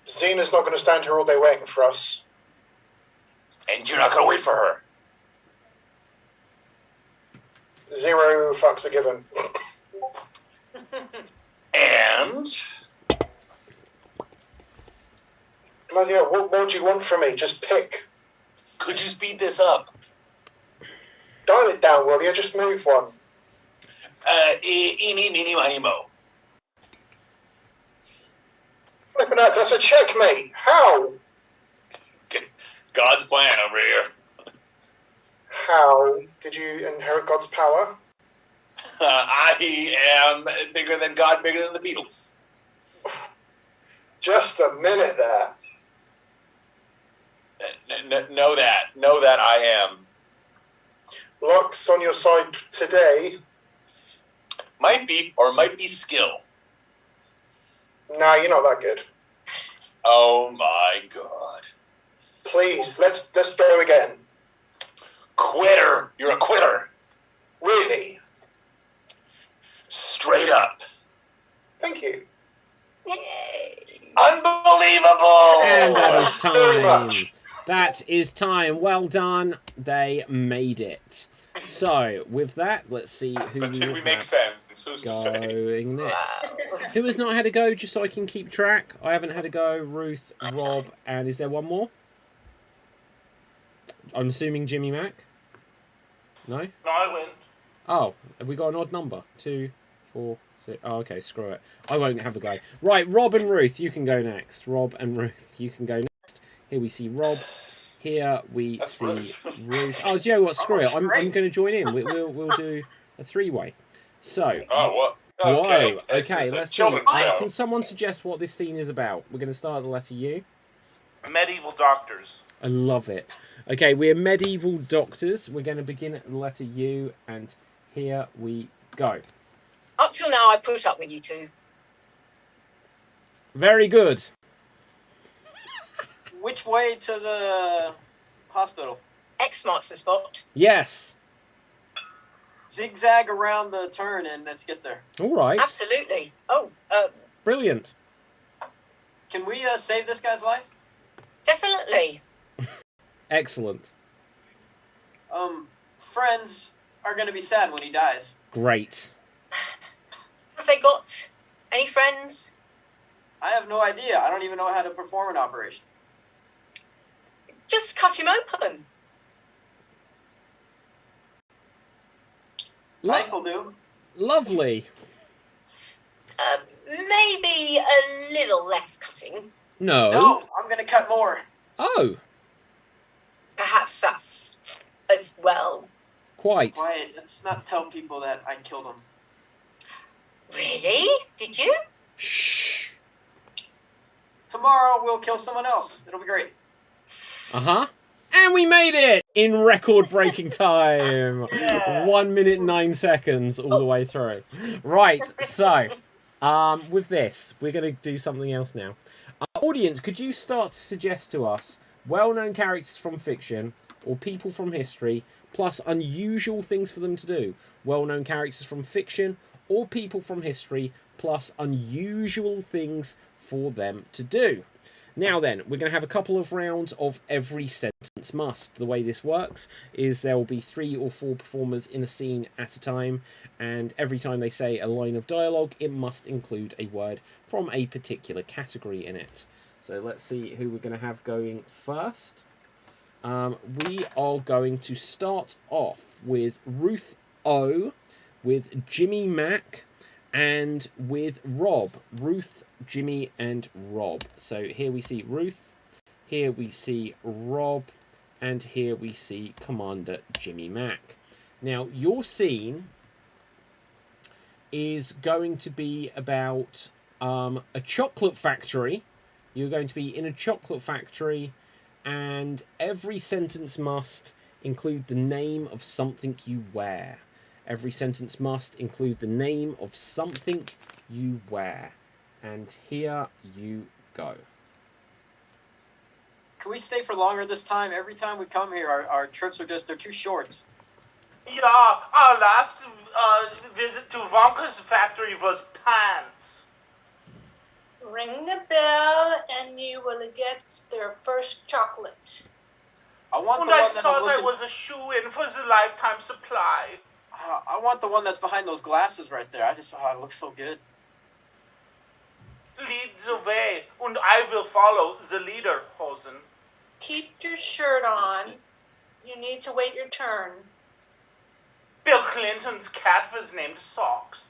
Zena's not going to stand here all day waiting for us. And you're not going to wait for her. 0 fucks are given. And Bloody hell, what more do you want from me? Just pick. could you speed this up? Dial it down, will you? Just move one. Eeny, meeny, miny, mo. Flipping out, that's a checkmate. How? God's plan over here. How did you inherit God's power? I am bigger than God, bigger than the Beatles. Just a minute there. Know that I am. luck's on your side today. Might be, or might be skill. Nah, you're not that good. Oh my god. Please, let's go again. Quitter! You're a quitter! Really? Straight up. Thank you. Yay! Unbelievable! And that is Very time. much. That is time. Well done. They made it. So, with that, let's see who But did we have make sense? Who's to say? going next. Wow. Who has not had a go, just so I can keep track? I haven't had a go. Ruth, Rob, and is there one more? I'm assuming Jimmy Mack? No? No, I win. Oh, have we got an odd number? 2, 4, 6. Oh, okay, screw it. I won't have a go. Right, Rob and Ruth, you can go next. Rob and Ruth, you can go next. Here we see Rob. Here we That's see Ruth. Ruth. Oh, do you know what? Screw it. I'm going to join in. We'll do a three-way. So, Oh, what? whoa. Okay, Okay, let's see. children's show. Can someone suggest what this scene is about? We're going to start at the letter U. Medieval doctors. I love it. Okay, we're medieval doctors. We're going to begin at the letter U, and here we go. Up till now, I put up with you two. Very good. Which way to the hospital? X marks the spot. Yes. Zigzag around the turn and let's get there. All right. Absolutely. Oh, Brilliant. Can we save this guy's life? definitely. Excellent. Friends are going to be sad when he dies. Great. Have they got any friends? I have no idea. I don't even know how to perform an operation. Just cut him open. Knife will do. Lovely. Maybe a little less cutting. No. No, I'm going to cut more. Oh, Perhaps that's as well. quite. Quiet. Let's not tell people that I killed him. Really? Did you? Shh. Tomorrow we'll kill someone else. It'll be great. Uh-huh. And we made it in record-breaking time. 1 minute 9 seconds all the way through. Right, so with this, we're going to do something else now. Audience, could you start to suggest to us well-known characters from fiction or people from history, plus unusual things for them to do? Well-known characters from fiction or people from history, plus unusual things for them to do. Now then, we're going to have a couple of rounds of every sentence must. The way this works is there will be 3 or 4 performers in a scene at a time, and every time they say a line of dialogue, it must include a word from a particular category in it. So let's see who we're going to have going first. We are going to start off with Ruth O, with Jimmy Mack, and with Rob. Ruth, Jimmy, and Rob. So here we see Ruth, here we see Rob, and here we see Commander Jimmy Mack. Now, your scene is going to be about a chocolate factory. You're going to be in a chocolate factory, and every sentence must include the name of something you wear. Every sentence must include the name of something you wear. And here you go. Can we stay for longer this time? Every time we come here, our trips are they're too short. Yeah, our last visit to Wonka's factory was pants. Ring the bell and you will get their first chocolate. I want And the I one that thought I'm I looking- was a shoe-in for the lifetime supply. I want the one that's behind those glasses right there. It looks so good. Lead the way, and I will follow the leader, Hosen. Keep your shirt on. You need to wait your turn. Bill Clinton's cat was named Socks.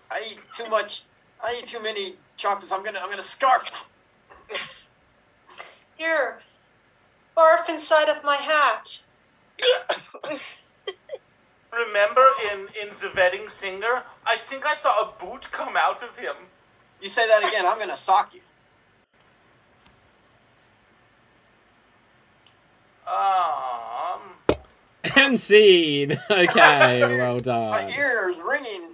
I eat too much. I eat too many chocolates. I'm gonna scarf. Here, barf inside of my hat. Remember in The Wedding Singer? I think I saw a boot come out of him. You say that again, I'm gonna sock you. And scene. Okay, well My done. ears ringing.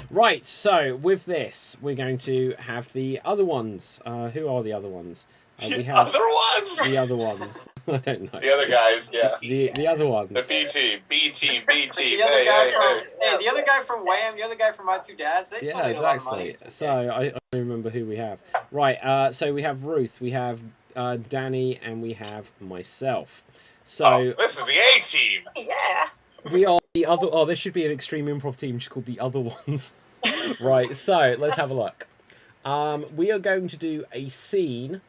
Right. So with this, we're going to have the other ones. Who are the other ones? We have Other ones? the other ones. I don't know. The other guys, yeah. The other ones. The BT. The other guy from the other guy from Wham, the other guy from My Two Dads. They still Yeah, made a lot of money. exactly. So I don't remember who we have. Right. So we have Ruth, we have Danny, and we have myself. So this is the A team. Yeah. we are the other. Oh, there should be an extreme improv team just called the Other Ones. Right. So let's have a look. We are going to do a scene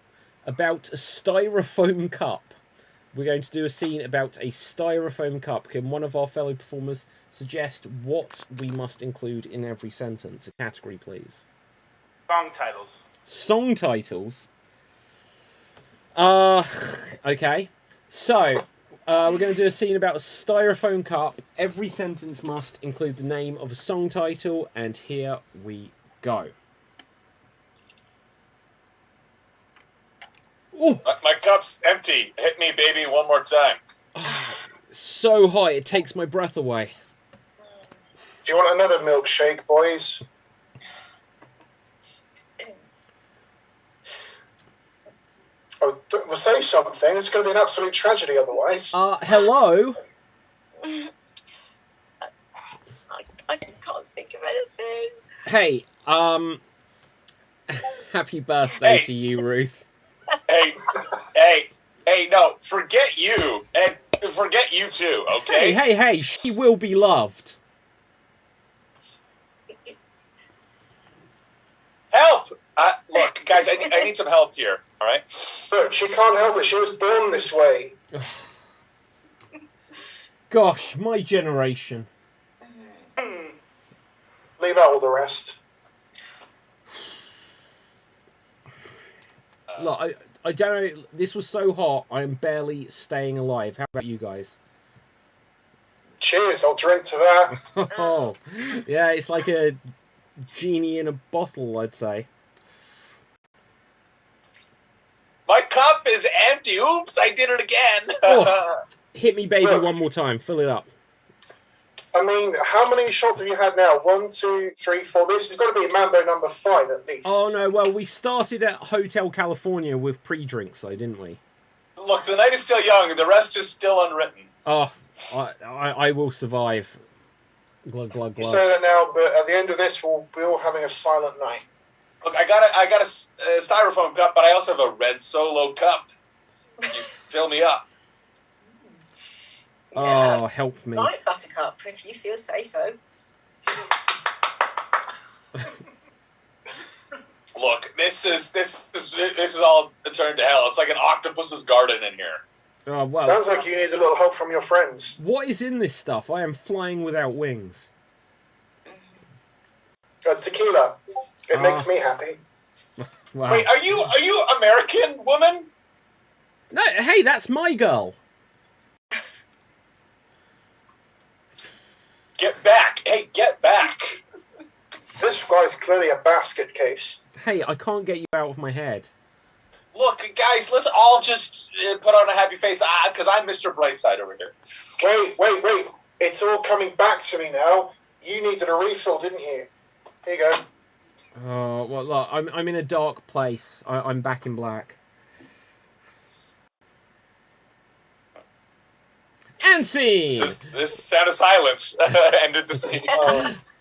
about a styrofoam cup. We're going to do a scene about a styrofoam cup. Can one of our fellow performers suggest what we must include in every sentence? A category, please. Song titles. Song titles. Okay. So, we're going to do a scene about a styrofoam cup. Every sentence must include the name of a song title, and here we go. Ooh, My cup's empty. Hit me, baby, one more time. so hot it takes my breath away. Do you want another milkshake, boys? Oh, well, say something. It's going to be an absolute tragedy otherwise. Hello? I can't think of anything. Hey, happy birthday Hey. to you, Ruth. Hey, no, forget you. And forget you too, okay? Hey, she will be loved. Help! Look, guys, I need some help here, all right? Look, she can't help it. She was born this way. Gosh, my generation. Leave out all the rest. Look, I don't know. This was so hot, I am barely staying alive. How about you guys? Cheers, I'll drink to that. Oh, yeah, it's like a genie in a bottle, I'd say. My cup is empty. Oops, I did it again. Oh. Hit me, baby, Look. one more time. Fill it up. I mean, how many shots have you had now? 1, 2, 3, 4. This has got to be Mambo number 5 at least. Oh, no, well, we started at Hotel California with pre-drinks, though, didn't we? Look, the night is still young, and the rest is still unwritten. Oh, I will survive. Glug, glug, You glug. say that now, but at the end of this, we'll be all having a silent night. Look, I got a styrofoam cup, but I also have a red Solo cup. You fill me up. Oh, help me. Right, Buttercup, if you feel say so. Look, this is all turned to hell. It's like an octopus's garden in here. Oh, well, Sounds like you need a little help from your friends. what is in this stuff? I am flying without wings. Tequila. It makes me happy. Wow. Wait, are you American, woman? No, hey, that's my girl. Get back! Hey, get back! This guy's clearly a basket case. Hey, I can't get you out of my head. Look, guys, let's all just put on a happy face, because I'm Mr. Brightside over here. Wait. It's all coming back to me now. You needed a refill, didn't you? Here you go. Oh, well, look, I'm in a dark place. I'm back in black. And scene! This sound of silence ended the scene.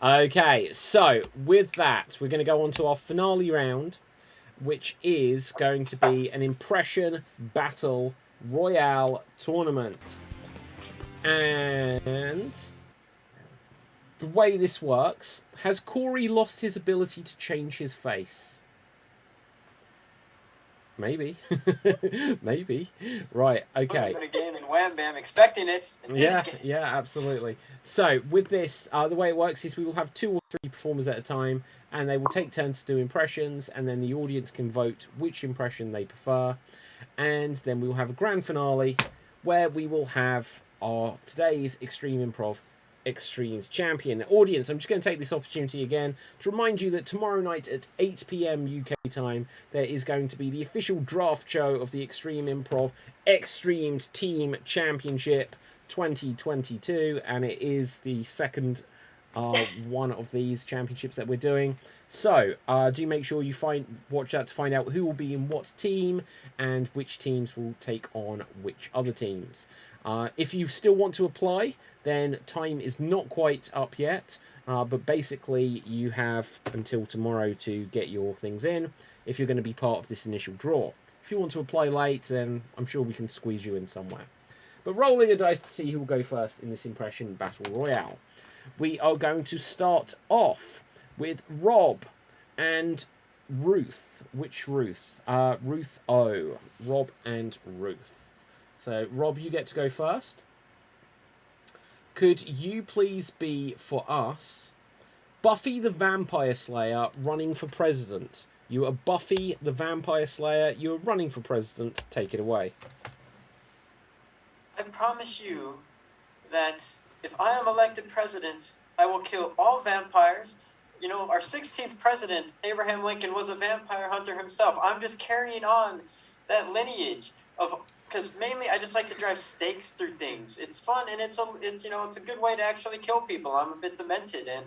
Okay, so with that, we're going to go on to our finale round, which is going to be an impression battle royale tournament. And the way this works, has Corey lost his ability to change his face? Maybe. Maybe. Right, okay. Put him in a game and wham bam, expecting it. And Yeah, didn't get it. yeah, absolutely. So with this, the way it works is we will have 2 or 3 performers at a time, and they will take turns to do impressions, and then the audience can vote which impression they prefer, and then we will have a grand finale where we will have our today's Extreme Improv Xstreamed champion. Audience, I'm just going to take this opportunity again to remind you that tomorrow night at 8 p.m. UK time, there is going to be the official draft show of the Extreme Improv Xstreamed Team Championship 2022, and it is the second one of these championships that we're doing. So do make sure you watch that to find out who will be in what team and which teams will take on which other teams. If you still want to apply, then time is not quite up yet, but basically you have until tomorrow to get your things in if you're going to be part of this initial draw. If you want to apply late, then I'm sure we can squeeze you in somewhere. But rolling a dice to see who will go first in this Impression Battle Royale. We are going to start off with Rob and Ruth. Which Ruth? Ruth O. Rob and Ruth. So, Rob, you get to go first. Could you please be, for us, Buffy the Vampire Slayer running for president? You are Buffy the Vampire Slayer. You are running for president. Take it away. I promise you that if I am elected president, I will kill all vampires. You know, our 16th president, Abraham Lincoln, was a vampire hunter himself. I'm just carrying on that lineage of, because mainly I just like to drive stakes through things. It's fun, and it's a good way to actually kill people. I'm a bit demented, and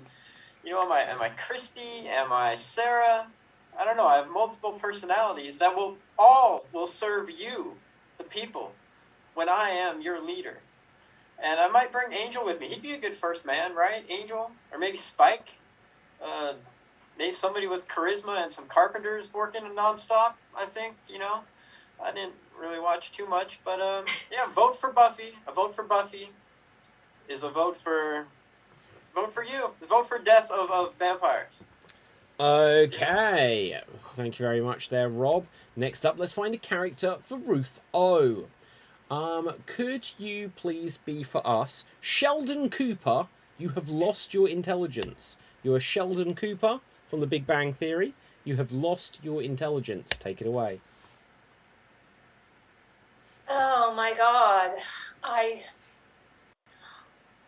am I Christy? Am I Sarah? I don't know. I have multiple personalities that will serve you, the people, when I am your leader. And I might bring Angel with me. He'd be a good first man, right? Angel? Or maybe Spike? Maybe somebody with charisma and some carpenters working nonstop, I think, I didn't really watch too much, but vote for Buffy. A vote for Buffy is a vote for you. A vote for death of vampires. Okay. Thank you very much there, Rob. Next up, let's find a character for Ruth O. Could you please be for us Sheldon Cooper? You have lost your intelligence. You are Sheldon Cooper from The Big Bang Theory. You have lost your intelligence. Take it away. Oh my God. I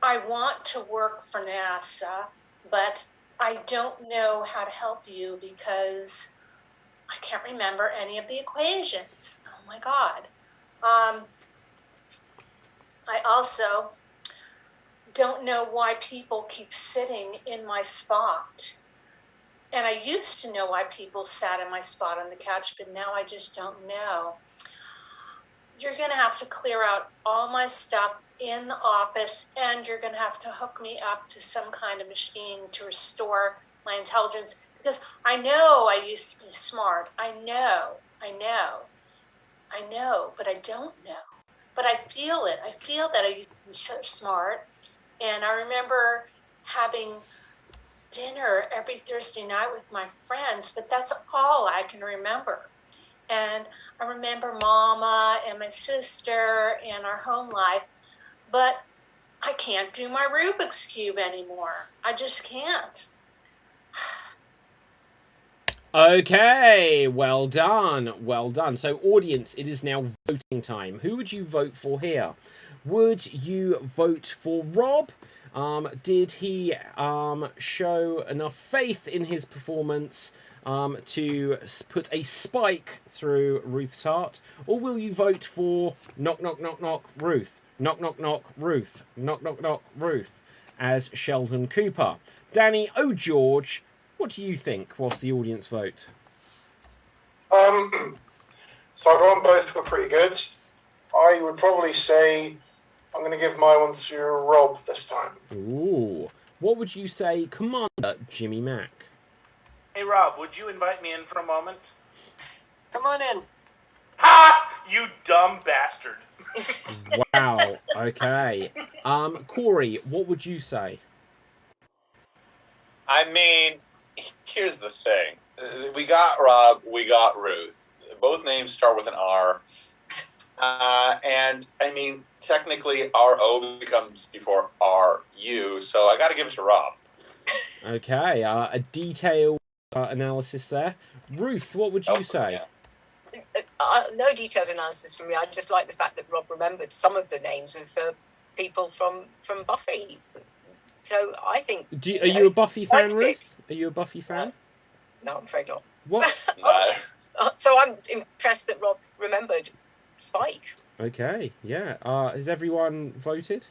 want to work for NASA, but I don't know how to help you because I can't remember any of the equations. Oh my God. I also don't know why people keep sitting in my spot. And I used to know why people sat in my spot on the couch, but now I just don't know. You're going to have to clear out all my stuff in the office, and you're going to have to hook me up to some kind of machine to restore my intelligence, because I know I used to be smart. I know, but I don't know. But I feel it. I feel that I used to be so smart. And I remember having dinner every Thursday night with my friends, but that's all I can remember. And I remember Mama and my sister and our home life, but I can't do my Rubik's Cube anymore. I just can't. Okay, well done, well done. So, audience, it is now voting time. Who would you vote for here? Would you vote for Rob? Did he show enough faith in his performance to put a spike through Ruth's heart? Or will you vote for knock, knock, knock, knock, Ruth? Knock, knock, knock, Ruth. Knock, knock, knock, Ruth as Sheldon Cooper. Danny O'George, what do you think whilst the audience vote? So I got both were pretty good. I would probably say I'm going to give my one to Rob this time. Ooh. What would you say, Commander Jimmy Mack? Hey, Rob, would you invite me in for a moment? Come on in. Ha! You dumb bastard. Wow. Okay. Corey, what would you say? I mean, here's the thing. We got Rob, we got Ruth. Both names start with an R. And, I mean, technically, R-O becomes before R-U, so I got to give it to Rob. Okay, a detailed analysis there. Ruth, what would you say? Yeah. No detailed analysis from me. I just like the fact that Rob remembered some of the names of people from Buffy. So I think. Are you a Buffy fan, Spike Ruth? it. Are you a Buffy fan? No, I'm afraid not. What? No. So I'm impressed that Rob remembered Spike. Okay, yeah. Has everyone voted?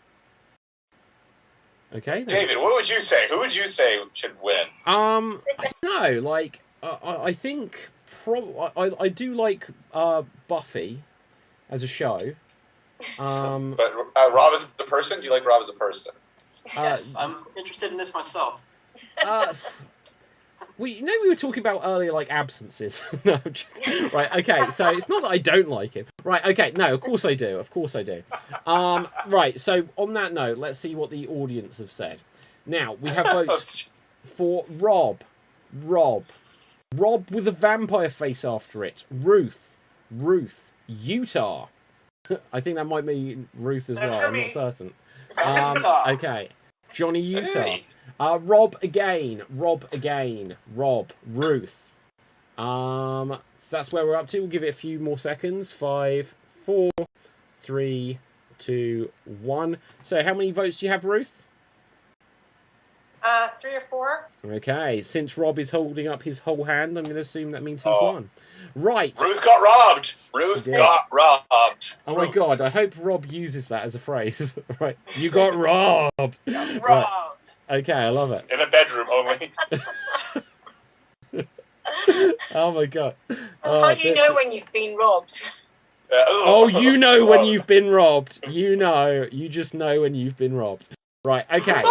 Okay. Then. David, what would you say? Who would you say should win? I don't know. Like, I think I do like Buffy as a show. But Rob as the person? Do you like Rob as a person? Yes, I'm interested in this myself. We were talking about earlier, like absences. No, I'm joking. Right? Okay, so it's not that I don't like him. Right? Okay, no, of course I do. Of course I do. Right. So on that note, let's see what the audience have said. Now we have votes for Rob with a vampire face after it. Ruth, Utah. I think that might mean Ruth as well. I'm not certain. Okay, Johnny Utah. Hey. Rob again. Ruth. So that's where we're up to. We'll give it a few more seconds. 5, 4, 3, 2, 1. So how many votes do you have, Ruth? 3 or 4. Okay, since Rob is holding up his whole hand, I'm going to assume that means he's won. Right. Ruth got robbed. Got robbed. Oh my god, I hope Rob uses that as a phrase. Right. You got robbed. Rob. Right. Okay, I love it. In the bedroom only. Oh my god. How do you know when you've been robbed? Oh, you know when you've been robbed. You just know when you've been robbed. Right, okay.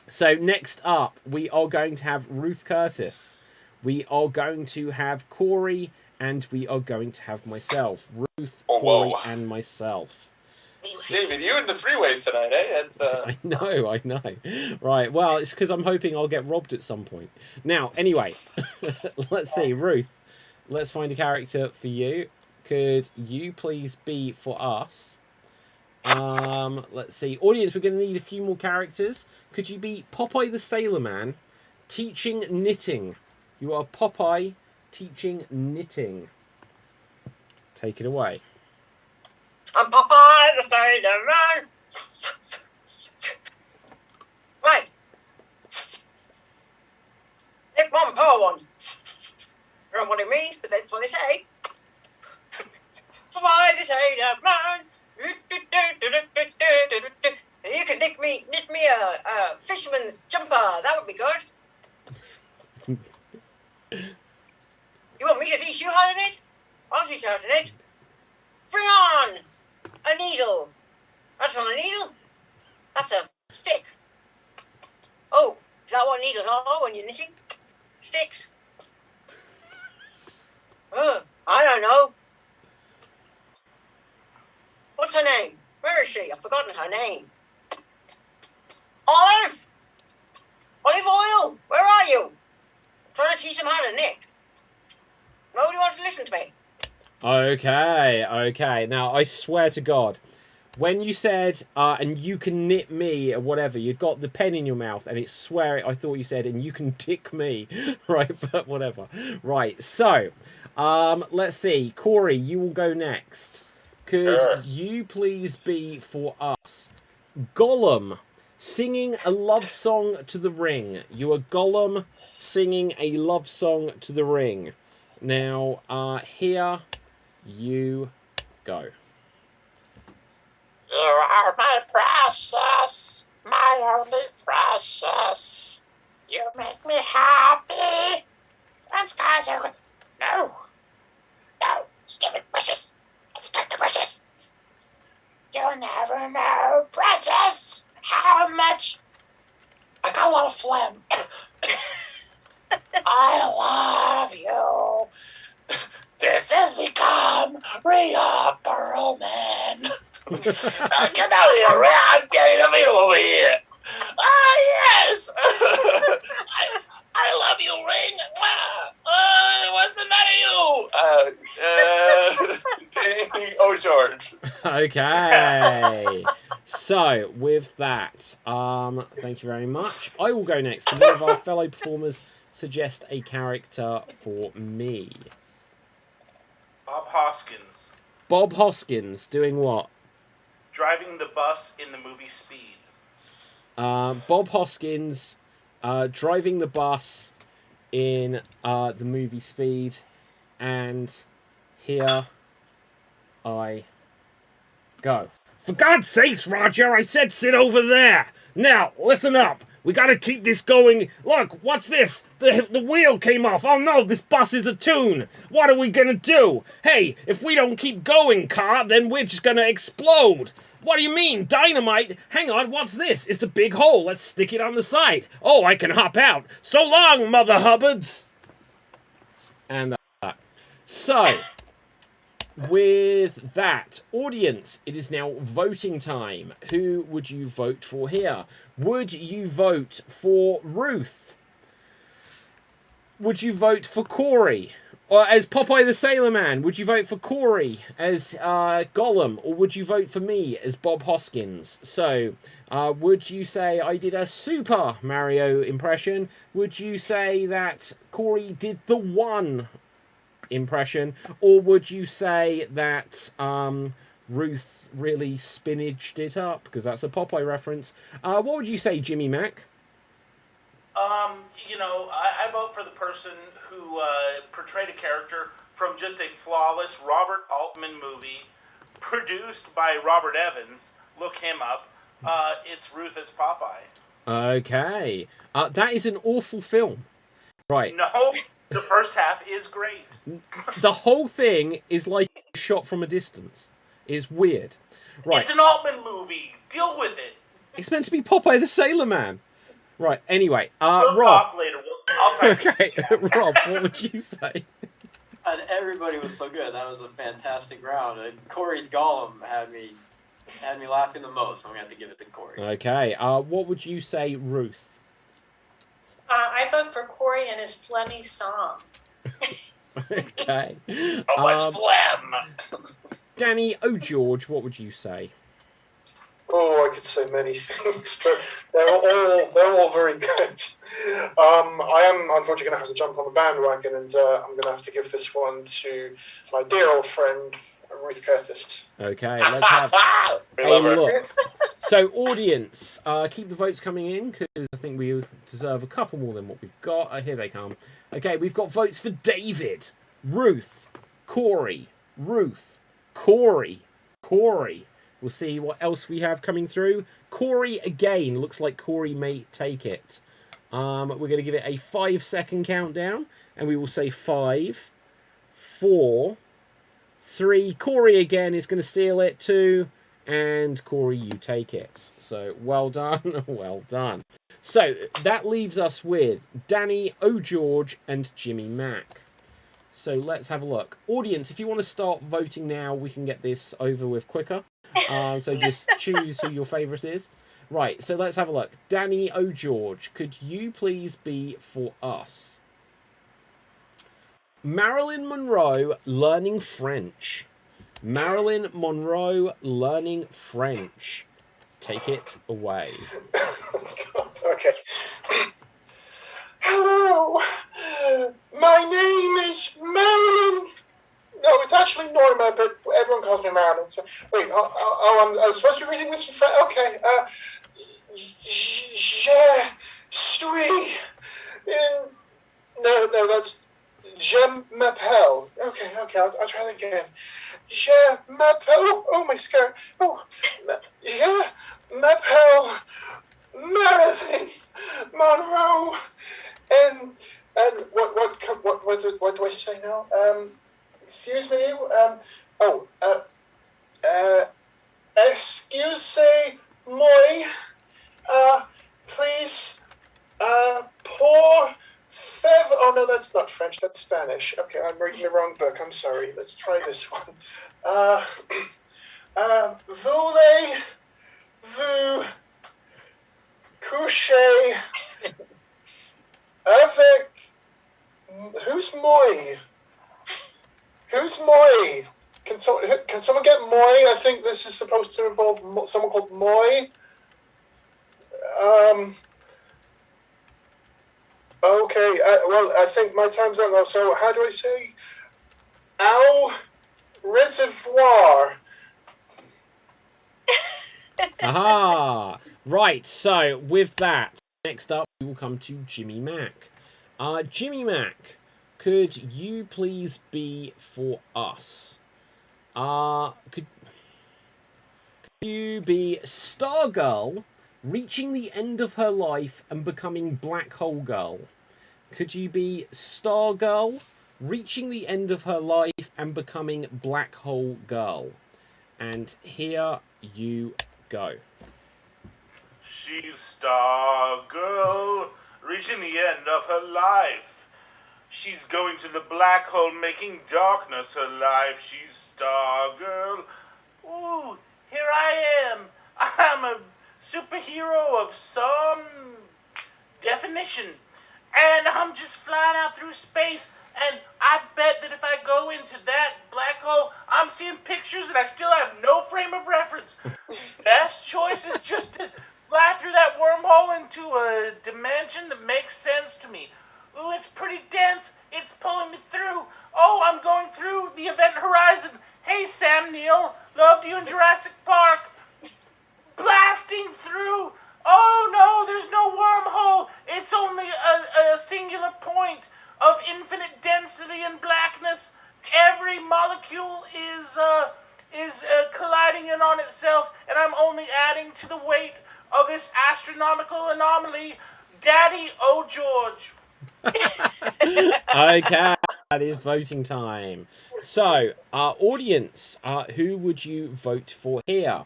So next up, we are going to have Ruth Curtis. We are going to have Corey, and we are going to have myself. Ruth, Corey, and myself. David, you in the freeways tonight, eh? That's, I know. Right, well, it's because I'm hoping I'll get robbed at some point. Now, anyway, let's see. Ruth, let's find a character for you. Could you please be for us? Let's see. Audience, we're going to need a few more characters. Could you be Popeye the Sailor Man, teaching knitting? You are Popeye, teaching knitting. Take it away. I'm Popeye the Sailor Man. Right. Hit one, power one. I don't know what it means, but that's what they say. Popeye the Sailor Man. You can knit me a fisherman's jumper. That would be good. You want me to teach you how to knit? I'll teach you how to knit. Bring on a needle. That's not a needle. That's a stick. Oh, is that what needles are when you're knitting? Sticks. I don't know. What's her name? Where is she? I've forgotten her name. Olive! Olive oil! Where are you? I'm trying to teach them how to knit. Nobody wants to listen to me. Okay. Now, I swear to God, when you said, and you can knit me, or whatever, you got the pen in your mouth, and I thought you said, and you can dick me. Right, but whatever. Right, so, let's see. Corey, you will go next. Could you please be for us Gollum singing a love song to the ring? You are Gollum singing a love song to the ring. Now, here you go. You are my precious, my only precious. You make me happy when skies are... No, stupid bushes. It's not the bushes. You'll never know, precious, how much... I got a lot of phlegm. I love you. This has become Rhea Perlman. Get out of here, Rhea. I'm getting a meal over here. Yes. I love you, Ring. What's the matter, you? Oh, George. Okay. So, with that, thank you very much. I will go next. Can one of our fellow performers suggest a character for me? Bob Hoskins. Bob Hoskins doing what? Driving the bus in the movie Speed. Bob Hoskins driving the bus in the movie Speed, and here I go. For God's sakes, Roger, I said sit over there. Now, listen up. We gotta keep this going. Look, what's this? The wheel came off. Oh no, this bus is a tune. What are we gonna do? Hey, if we don't keep going, car, then we're just gonna explode. What do you mean, dynamite? Hang on, what's this? It's a big hole. Let's stick it on the side. Oh, I can hop out. So long, Mother Hubbards. And that. So, with that, audience, it is now voting time. Who would you vote for here? Would you vote for Ruth? Would you vote for Corey? Or as Popeye the Sailor Man, would you vote for Corey as Gollum? Or would you vote for me as Bob Hoskins? So, would you say I did a super Mario impression? Would you say that Corey did the one impression? Or would you say that Ruth really spinached it up? Because that's a Popeye reference. What would you say, Jimmy Mack? I vote for the person who portrayed a character from just a flawless Robert Altman movie produced by Robert Evans. Look him up. It's Ruth as Popeye. Okay. That is an awful film. Right. No, the first half is great. The whole thing is like shot from a distance. It's weird. Right. It's an Altman movie. Deal with it. It's meant to be Popeye the Sailor Man. Right, anyway. We'll Rob. talk later. I'll type Okay, Rob, what would you say? And everybody was so good. That was a fantastic round. And Corey's Gollum had me laughing the most. I'm going to have to give it to Corey. Okay, what would you say, Ruth? I vote for Corey and his phlegmy song. Okay. How much phlegm? Danny O'George, what would you say? Oh, I could say many things, but they're all very good. I am unfortunately going to have to jump on the bandwagon, and I'm going to have to give this one to my dear old friend Ruth Curtis. Okay, let's have a look. So, audience, keep the votes coming in, because I think we deserve a couple more than what we've got. Here they come. Okay, we've got votes for David, Ruth, Corey, Ruth, Corey. We'll see what else we have coming through. Corey again. Looks like Corey may take it. We're going to give it a 5-second countdown. And we will say 5, 4, 3. Corey again is going to steal it. 2. And Corey, you take it. So, well done. Well done. So, that leaves us with Danny O'George and Jimmy Mack. So, let's have a look. Audience, if you want to start voting now, we can get this over with quicker. So just choose who your favourite is. Right, so let's have a look. Danny O'George, could you please be for us? Marilyn Monroe learning French. Marilyn Monroe learning French. Take it away. Oh, God, okay. Hello, my name is Marilyn. No, it's actually Norma, but everyone calls me Marilyn. So, wait, I'm supposed to be reading this in French? Okay. Je suis in... No, that's... Je m'appelle. Okay, I'll try that again. Je m'appelle... Oh, my skirt. Oh, je m'appelle Marilyn Monroe. And what do I say now? Excuse me. Excuse-moi. Please. Pour favor. Oh no, that's not French. That's Spanish. Okay, I'm reading the wrong book. I'm sorry. Let's try this one. Voulez-vous coucher avec? Who's moi? Who's Moy? Can someone get Moy? I think this is supposed to involve someone called Moy. Okay. Well, I think my time's up now. So how do I say? Au reservoir. Aha! Right, so with that, next up we will come to Jimmy Mack. Jimmy Mack, could you please be for us? Could you be Stargirl reaching the end of her life and becoming Black Hole Girl? Could you be Stargirl reaching the end of her life and becoming Black Hole Girl? And here you go. She's Stargirl, reaching the end of her life. She's going to the black hole, making darkness her life. She's Stargirl. Ooh, here I am. I'm a superhero of some definition. And I'm just flying out through space. And I bet that if I go into that black hole, I'm seeing pictures and I still have no frame of reference. Best choice is just to fly through that wormhole into a dimension that makes sense to me. Ooh, it's pretty dense. It's pulling me through. Oh, I'm going through the event horizon. Hey, Sam Neill. Loved you in Jurassic Park. Blasting through. Oh, no, there's no wormhole. It's only a singular point of infinite density and blackness. Every molecule is colliding in on itself, and I'm only adding to the weight of this astronomical anomaly. Daddy, oh George. Okay, that is voting time. So, our audience, who would you vote for here?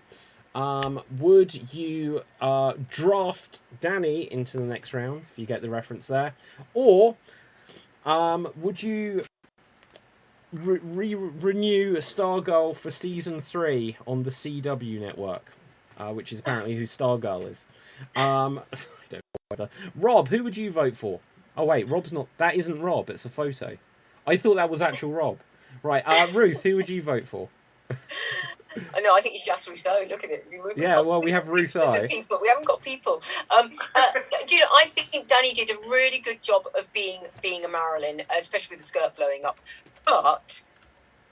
Would you draft Danny into the next round, if you get the reference there? Or would you renew Stargirl for season 3 on the CW network, which is apparently who Stargirl is? I don't know whether. Rob, who would you vote for? Oh wait, Rob's not. That isn't Rob. It's a photo. I thought that was actual Rob. Right, Ruth, who would you vote for? No, I think it's just Rousseau. Look at it. We have Ruth I. People. We haven't got people. Do you know? I think Danny did a really good job of being a Marilyn, especially with the skirt blowing up. But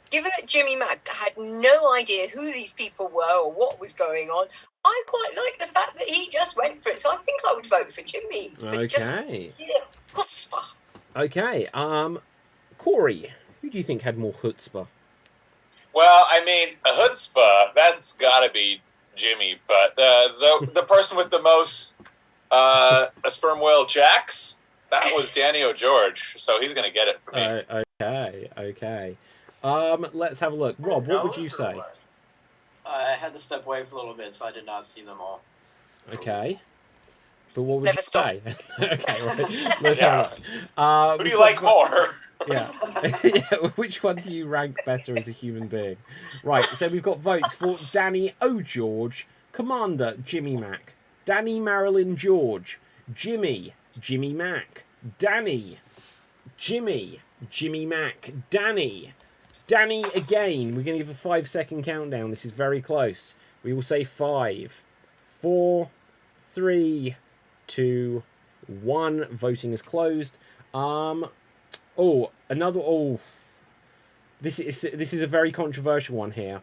given that Jimmy Mack had no idea who these people were or what was going on, I quite like the fact that he just went for it. So I think I would vote for Jimmy. Okay. Chutzpah. Okay. Corey, who do you think had more chutzpah? Well, I mean, a chutzpah, that's got to be Jimmy. But the person with the most a sperm whale jacks, that was Danny O'George. So he's going to get it for me. Okay. Let's have a look. Rob, what would you say? I had to step away for a little bit, so I did not see them all. Okay. But what would Never you stop. say? Okay, right. Let's have a look. Who do you like more? Yeah. Which one do you rank better as a human being? Right, so we've got votes for Danny O'George, Commander Jimmy Mack, Danny Marilyn George, Jimmy Mack, Danny, Jimmy Mack, Danny again. We're going to give a 5-second countdown. This is very close. We will say 5, 4, 3, 2, 1. Voting is closed. This is a very controversial one here.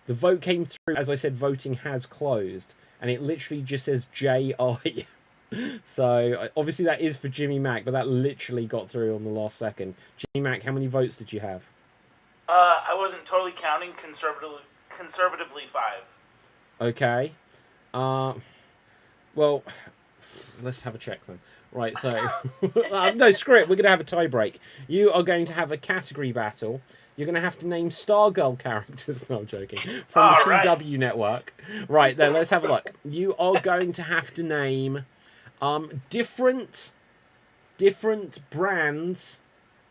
The vote came through, as I said, voting has closed, and it literally just says J.I. So, obviously that is for Jimmy Mack, but that literally got through on the last second. Jimmy Mack, how many votes did you have? I wasn't totally counting. Conservatively 5. Okay. Well, let's have a check then. Right, so... no, screw it. We're going to have a tie break. You are going to have a category battle. You're going to have to name Stargirl characters. No, I'm joking. From the CW network. Right, then, let's have a look. You are going to have to name different brands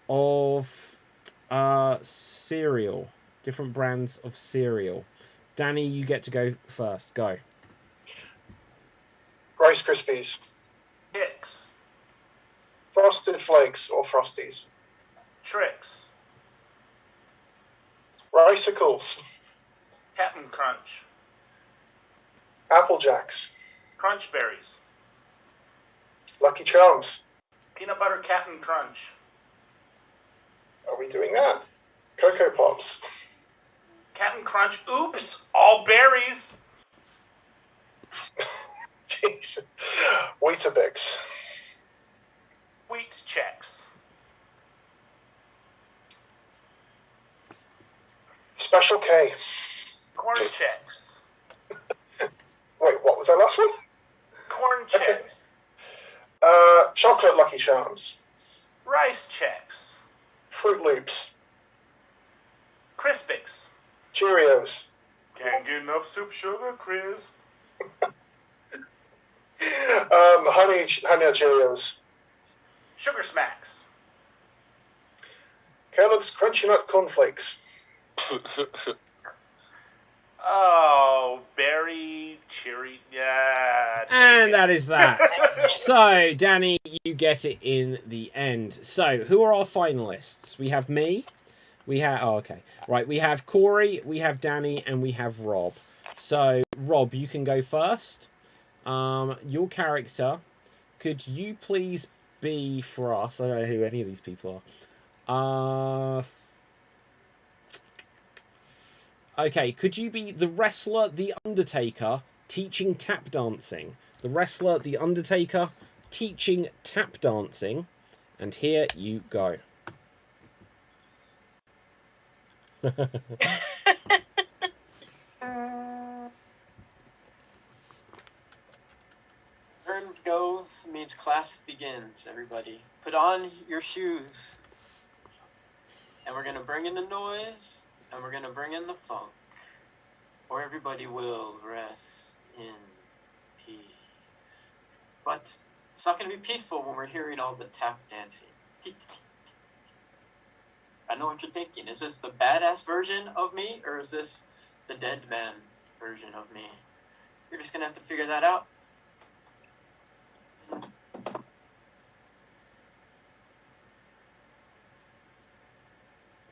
of cereal. Different brands of cereal. Danny, you get to go first. Go. Rice Krispies. Hicks. Frosted Flakes or Frosties. Tricks. Ricicles. Captain Crunch. Apple Jacks. Crunch Berries. Lucky Charms. Peanut Butter Captain Crunch. Are we doing that? Cocoa Pops. Captain Crunch. Oops. All berries. Jeez. Weetabix. Wheat checks. Special K. Corn checks. Wait, what was that last one? Corn checks. Chocolate Lucky Charms. Rice checks. Fruit Loops. Crispix. Cheerios. Can't get enough soup sugar, Chris. Honey Cheerios. Sugar smacks. Kellogg's Crunchy Nut Cornflakes. Oh, berry, cherry, yeah. And that is that. So, Danny, you get it in the end. So, who are our finalists? We have me. We have... Oh, okay. Right, we have Corey, we have Danny, and we have Rob. So, Rob, you can go first. Your character, could you please be for us? I don't know who any of these people are. Okay, could you be the wrestler, The Undertaker, teaching tap dancing? The wrestler, The Undertaker, teaching tap dancing. And here you go. Turn goes means class begins, everybody. Put on your shoes. And we're going to bring in the noise, and we're going to bring in the funk. Or everybody will rest in peace. But it's not going to be peaceful when we're hearing all the tap dancing. I know what you're thinking. Is this the badass version of me, or is this the dead man version of me? You're just going to have to figure that out.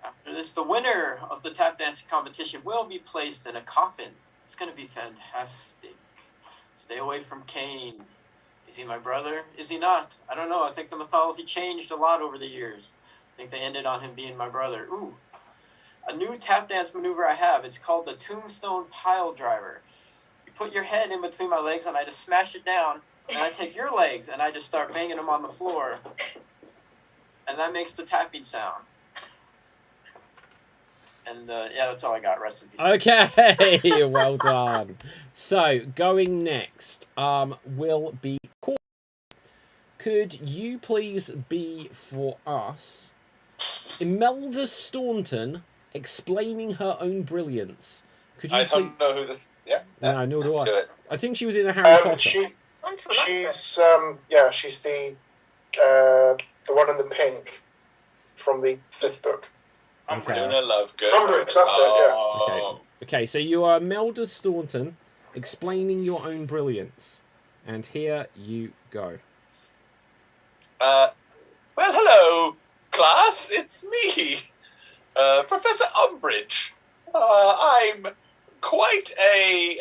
After this, the winner of the tap dancing competition will be placed in a coffin. It's going to be fantastic. Stay away from Cain. Is he my brother? Is he not? I don't know. I think the mythology changed a lot over the years. I think they ended on him being my brother. Ooh. A new tap dance maneuver I have. It's called the Tombstone Pile Driver. You put your head in between my legs and I just smash it down. And I take your legs and I just start banging them on the floor. And that makes the tapping sound. And yeah, that's all I got. Rest in peace. Okay, well done. So, going next will be Corey. Could you please be for us Imelda Staunton explaining her own brilliance? Could you I don't know who this. Yeah. No, nor do let's I. do it. I think she was in a Harry Potter. She's the one in the pink from the 5th book. Okay. Luna Lovegood. Umbridge, that's Oh. Okay, so you are Imelda Staunton explaining your own brilliance. And here you go. Well, hello, class. It's me, Professor Umbridge. I'm quite a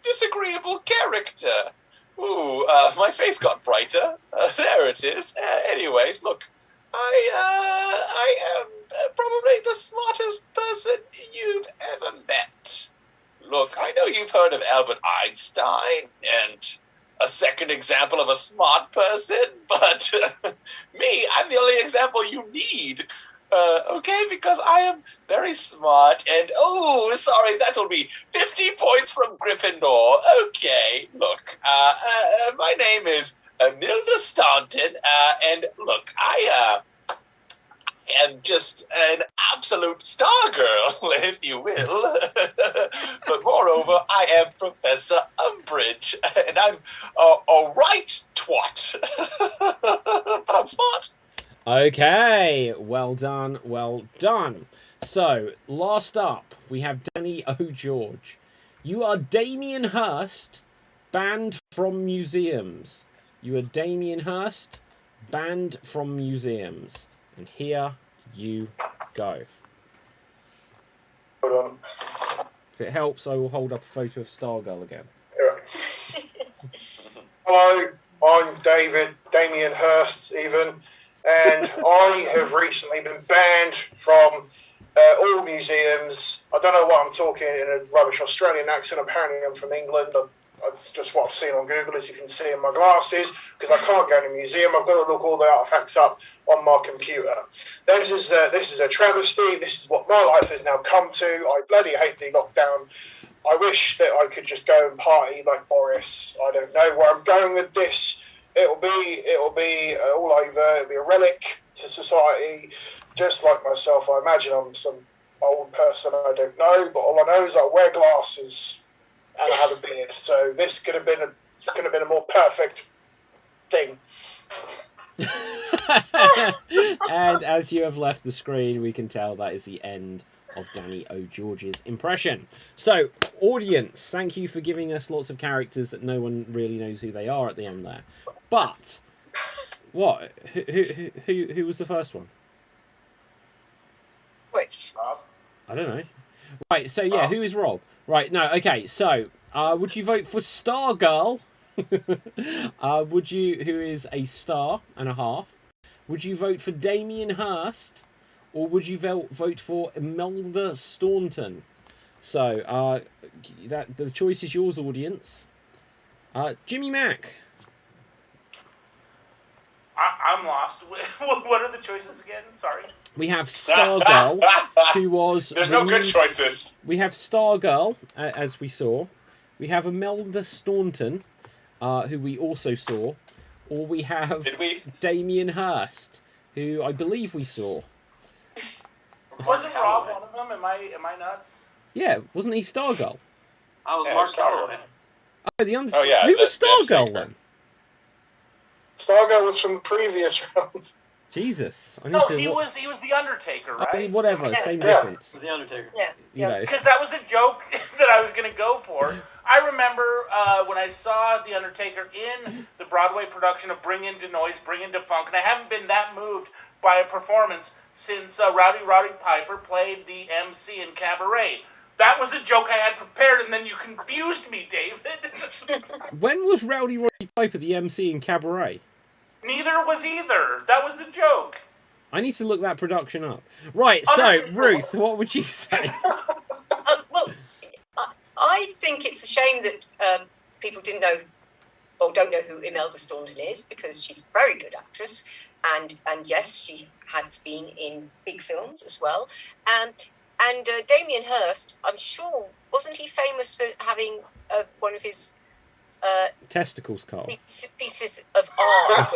disagreeable character. Ooh, my face got brighter. There it is. Anyways, look, I am probably the smartest person you've ever met. Look, I know you've heard of Albert Einstein and a second example of a smart person, but me, I'm the only example you need. Okay, because I am very smart, and oh, sorry, that'll be 50 points from Gryffindor. Okay, look, my name is Imelda Staunton, and look, I am just an absolute star girl, if you will. But moreover, I am Professor Umbridge, and I'm a right twat. But I'm smart. Okay, well done, well done. So, last up, we have Danny O'George. You are Damien Hurst, banned from museums. You are Damien Hurst, banned from museums. And here you go. Hold on. If it helps, I will hold up a photo of Stargirl again. Yeah. Hello, I'm Damien Hurst, even, and I have recently been banned from all museums. I don't know what I'm talking in a rubbish Australian accent. Apparently, I'm from England. That's just what I've seen on Google, as you can see in my glasses, because I can't go in a museum. I've got to look all the artifacts up on my computer. This is a travesty. This is what my life has now come to. I bloody hate the lockdown. I wish that I could just go and party like Boris. I don't know where I'm going with this. It'll be all over. It'll be a relic to society, just like myself. I imagine I'm some old person I don't know, but all I know is I wear glasses and I have a beard. So this could have been a more perfect thing. And as you have left the screen, we can tell that is the end of Danny O'George's impression. So, audience, thank you for giving us lots of characters that no one really knows who they are at the end there. But what? Who was the first one? Which? I don't know. Right. So yeah, who is Rob? Right. No. Okay. So, would you vote for Stargirl? Would you? Who is a star and a half? Would you vote for Damien Hurst? Or would you vote for Imelda Staunton? So, the choice is yours, audience. Jimmy Mack. I'm lost. What are the choices again? Sorry. We have Stargirl, who was... There's no good choices. We have Stargirl, as we saw. We have Imelda Staunton, who we also saw. Or we have Damien Hurst, who I believe we saw. Wasn't Rob one of them? Am I nuts? Yeah, wasn't he Stargirl? I was Mark Hamill. Oh, who was Stargirl then? Stargirl was from the previous round. Jesus, I need No, to. he was the Undertaker, right? I mean, whatever, same Yeah. difference. It was the Undertaker. Yeah. You know. Because that was the joke that I was going to go for. I remember when I saw The Undertaker in the Broadway production of Bring Into Noise, Bring Into Funk, and I haven't been that moved by a performance since Rowdy Roddy Piper played the MC in Cabaret. That was the joke I had prepared, and then you confused me, David. When was Rowdy Roddy Piper the MC in Cabaret? Neither was either. That was the joke. I need to look that production up. Right, so, Ruth, what would you say? Well, I think it's a shame that people didn't know or don't know who Imelda Staunton is, because she's a very good actress, and yes, she has been in big films as well. And Damien Hurst, I'm sure, wasn't he famous for having one of his testicles, Carl. Pieces of art.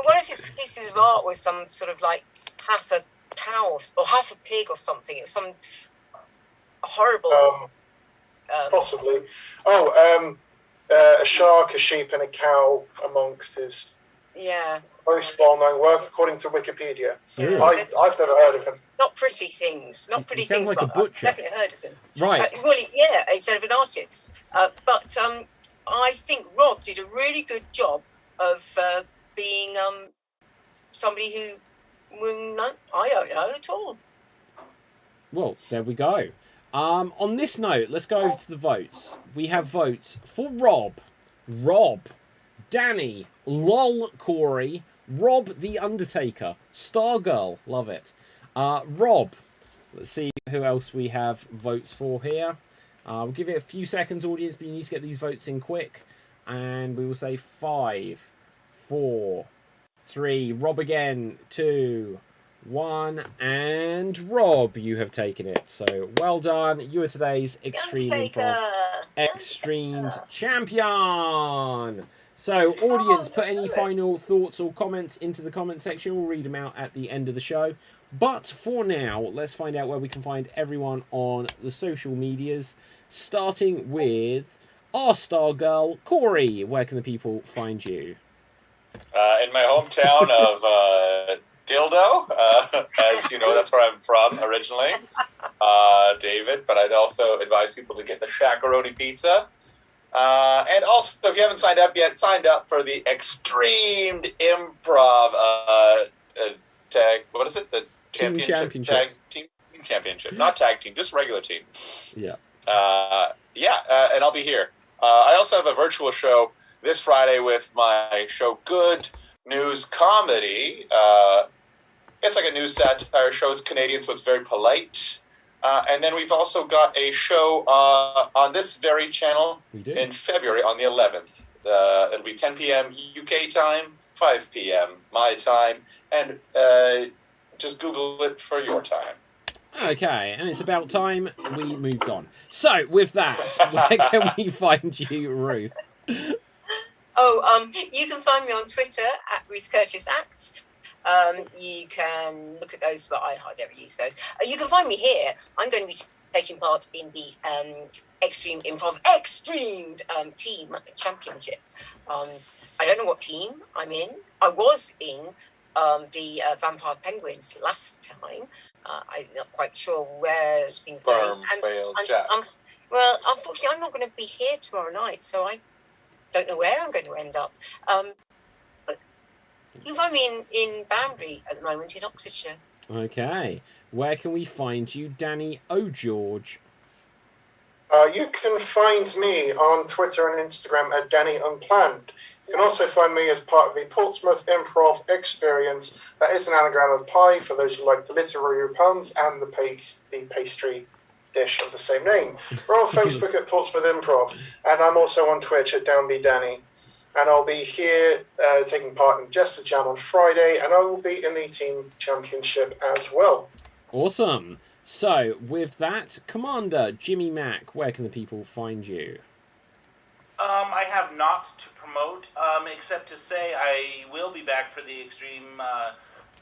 One of his pieces of art was some sort of like half a cow or half a pig or something. It was some horrible. Possibly. A shark, a sheep, and a cow amongst his most well-known work, according to Wikipedia. Yeah. I've never heard of him. Not pretty things. Not pretty He sounds things. like a but butcher. I've definitely heard of him. Right. Instead of an artist. But I think Rob did a really good job of being somebody who I don't know at all. Well, there we go. On this note, let's go over to the votes. We have votes for Rob, Danny, LOL Corey, Rob the Undertaker, Stargirl, love it. Rob, let's see who else we have votes for here. We'll give it a few seconds, audience, but you need to get these votes in quick. And we will say 5, 4, 3, Rob again, 2, 1, and Rob, you have taken it. So well done. You are today's Extreme Improv Xstreamed champion. So audience, put any final thoughts or comments into the comment section. We'll read them out at the end of the show. But for now, let's find out where we can find everyone on the social medias, starting with our star girl, Corey. Where can the people find you? In my hometown of Dildo, as you know, that's where I'm from originally, David. But I'd also advise people to get the Shakaroni pizza. And also, if you haven't signed up yet, signed up for the Xstreamed Improv tag. What is it? The championship. Team championship, not tag team, just regular team. Yeah. And I'll be here. I also have a virtual show this Friday with my show Good News Comedy. It's like a news satire show. It's Canadian, so it's very polite. And then we've also got a show on this very channel in February on the 11th. It'll be 10 p.m. UK time, 5 p.m. my time, and just Google it for your time. Okay, and it's about time we moved on. So, with that, where can we find you, Ruth? You can find me on Twitter at Ruth Curtis Acts. You can look at those, but I hardly ever use those. You can find me here. I'm going to be taking part in the Extreme Improv Xstreamed Team Championship. I don't know what team I'm in. I was in the Vampire Penguins last time. I'm not quite sure where things are going. Well, unfortunately, I'm not going to be here tomorrow night, so I don't know where I'm going to end up. But you can find me in Banbury at the moment in Oxfordshire. Okay. Where can we find you, Danny O'George? You can find me on Twitter and Instagram at Danny Unplanned. You can also find me as part of the Portsmouth Improv Experience. That is an anagram of pie for those who like the literary puns and the pastry dish of the same name. We're on Facebook at Portsmouth Improv, and I'm also on Twitch at Downby Danny. And I'll be here taking part in Jesters Jam on Friday, and I will be in the team championship as well. Awesome. So, with that, Commander Jimmy Mack, where can the people find you? I have not to promote, except to say I will be back for the Extreme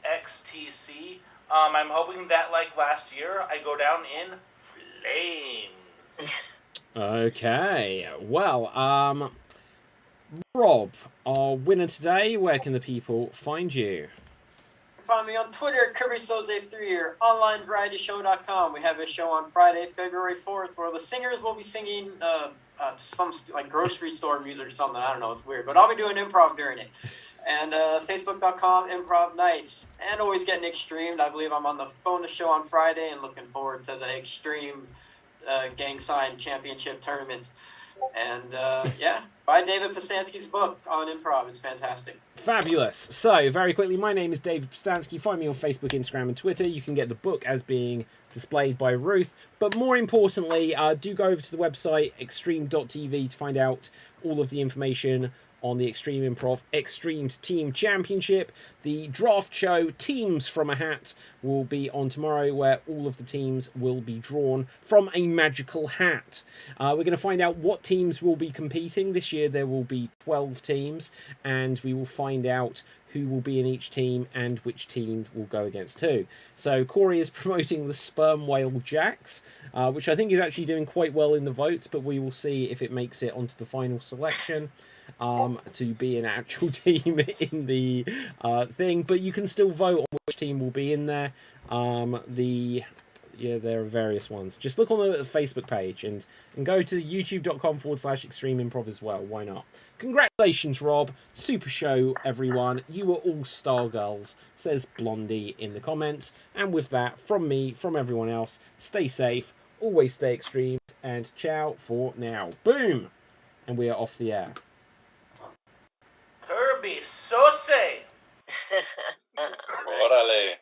XTC. I'm hoping that, like last year, I go down in flames. Okay. Well, Rob, our winner today, where can the people find you? Find me on Twitter at KirbySoze3 or onlinevarietyShow.com. We have a show on Friday, February 4th, where the singers will be singing some like grocery store music or something. I don't know, it's weird. But I'll be doing improv during it. And Facebook.com, Improv Nights. And always getting extremed. I believe I'm on the bonus show on Friday and looking forward to the Extreme Gang Sign Championship Tournament. And buy David Postansky's book on improv. It's fantastic. Fabulous. So, very quickly, my name is David Postansky. Find me on Facebook, Instagram, and Twitter. You can get the book as being displayed by Ruth. But more importantly, do go over to the website, extreme.tv, to find out all of the information on the Extreme Improv Xstreamed Team Championship. The draft show, Teams from a Hat, will be on tomorrow, where all of the teams will be drawn from a magical hat. We're going to find out what teams will be competing. This year there will be 12 teams, and we will find out who will be in each team and which team will go against who. So Corey is promoting the Sperm Whale Jacks, which I think is actually doing quite well in the votes, but we will see if it makes it onto the final selection to be an actual team in the thing. But you can still vote on which team will be in there. There are various ones. Just look on the Facebook page and go to youtube.com/Extreme Improv as well. Why not? Congratulations, Rob. Super show, everyone. You were all star girls, says Blondie in the comments. And with that, from me, from everyone else, stay safe, always stay extreme, and ciao for now. Boom! And we are off the air. Kirby Sose! Órale.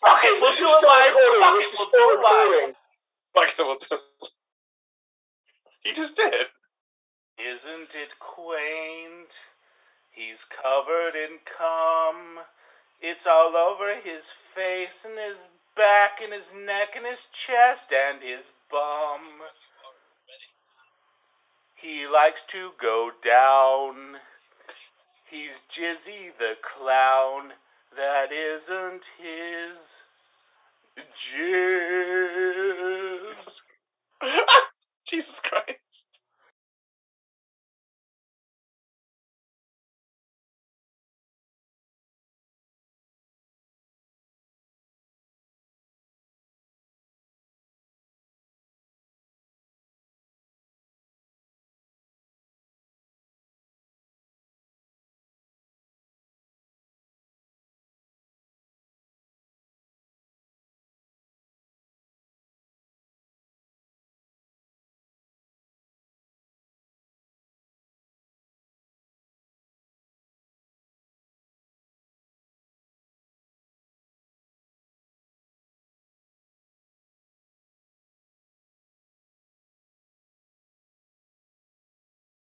Okay, we'll do it live. We'll do it live. He just did. Isn't it quaint? He's covered in cum. It's all over his face and his back and his neck and his chest and his bum. He likes to go down. He's Jizzy the clown. That isn't his jizz. Jesus Christ.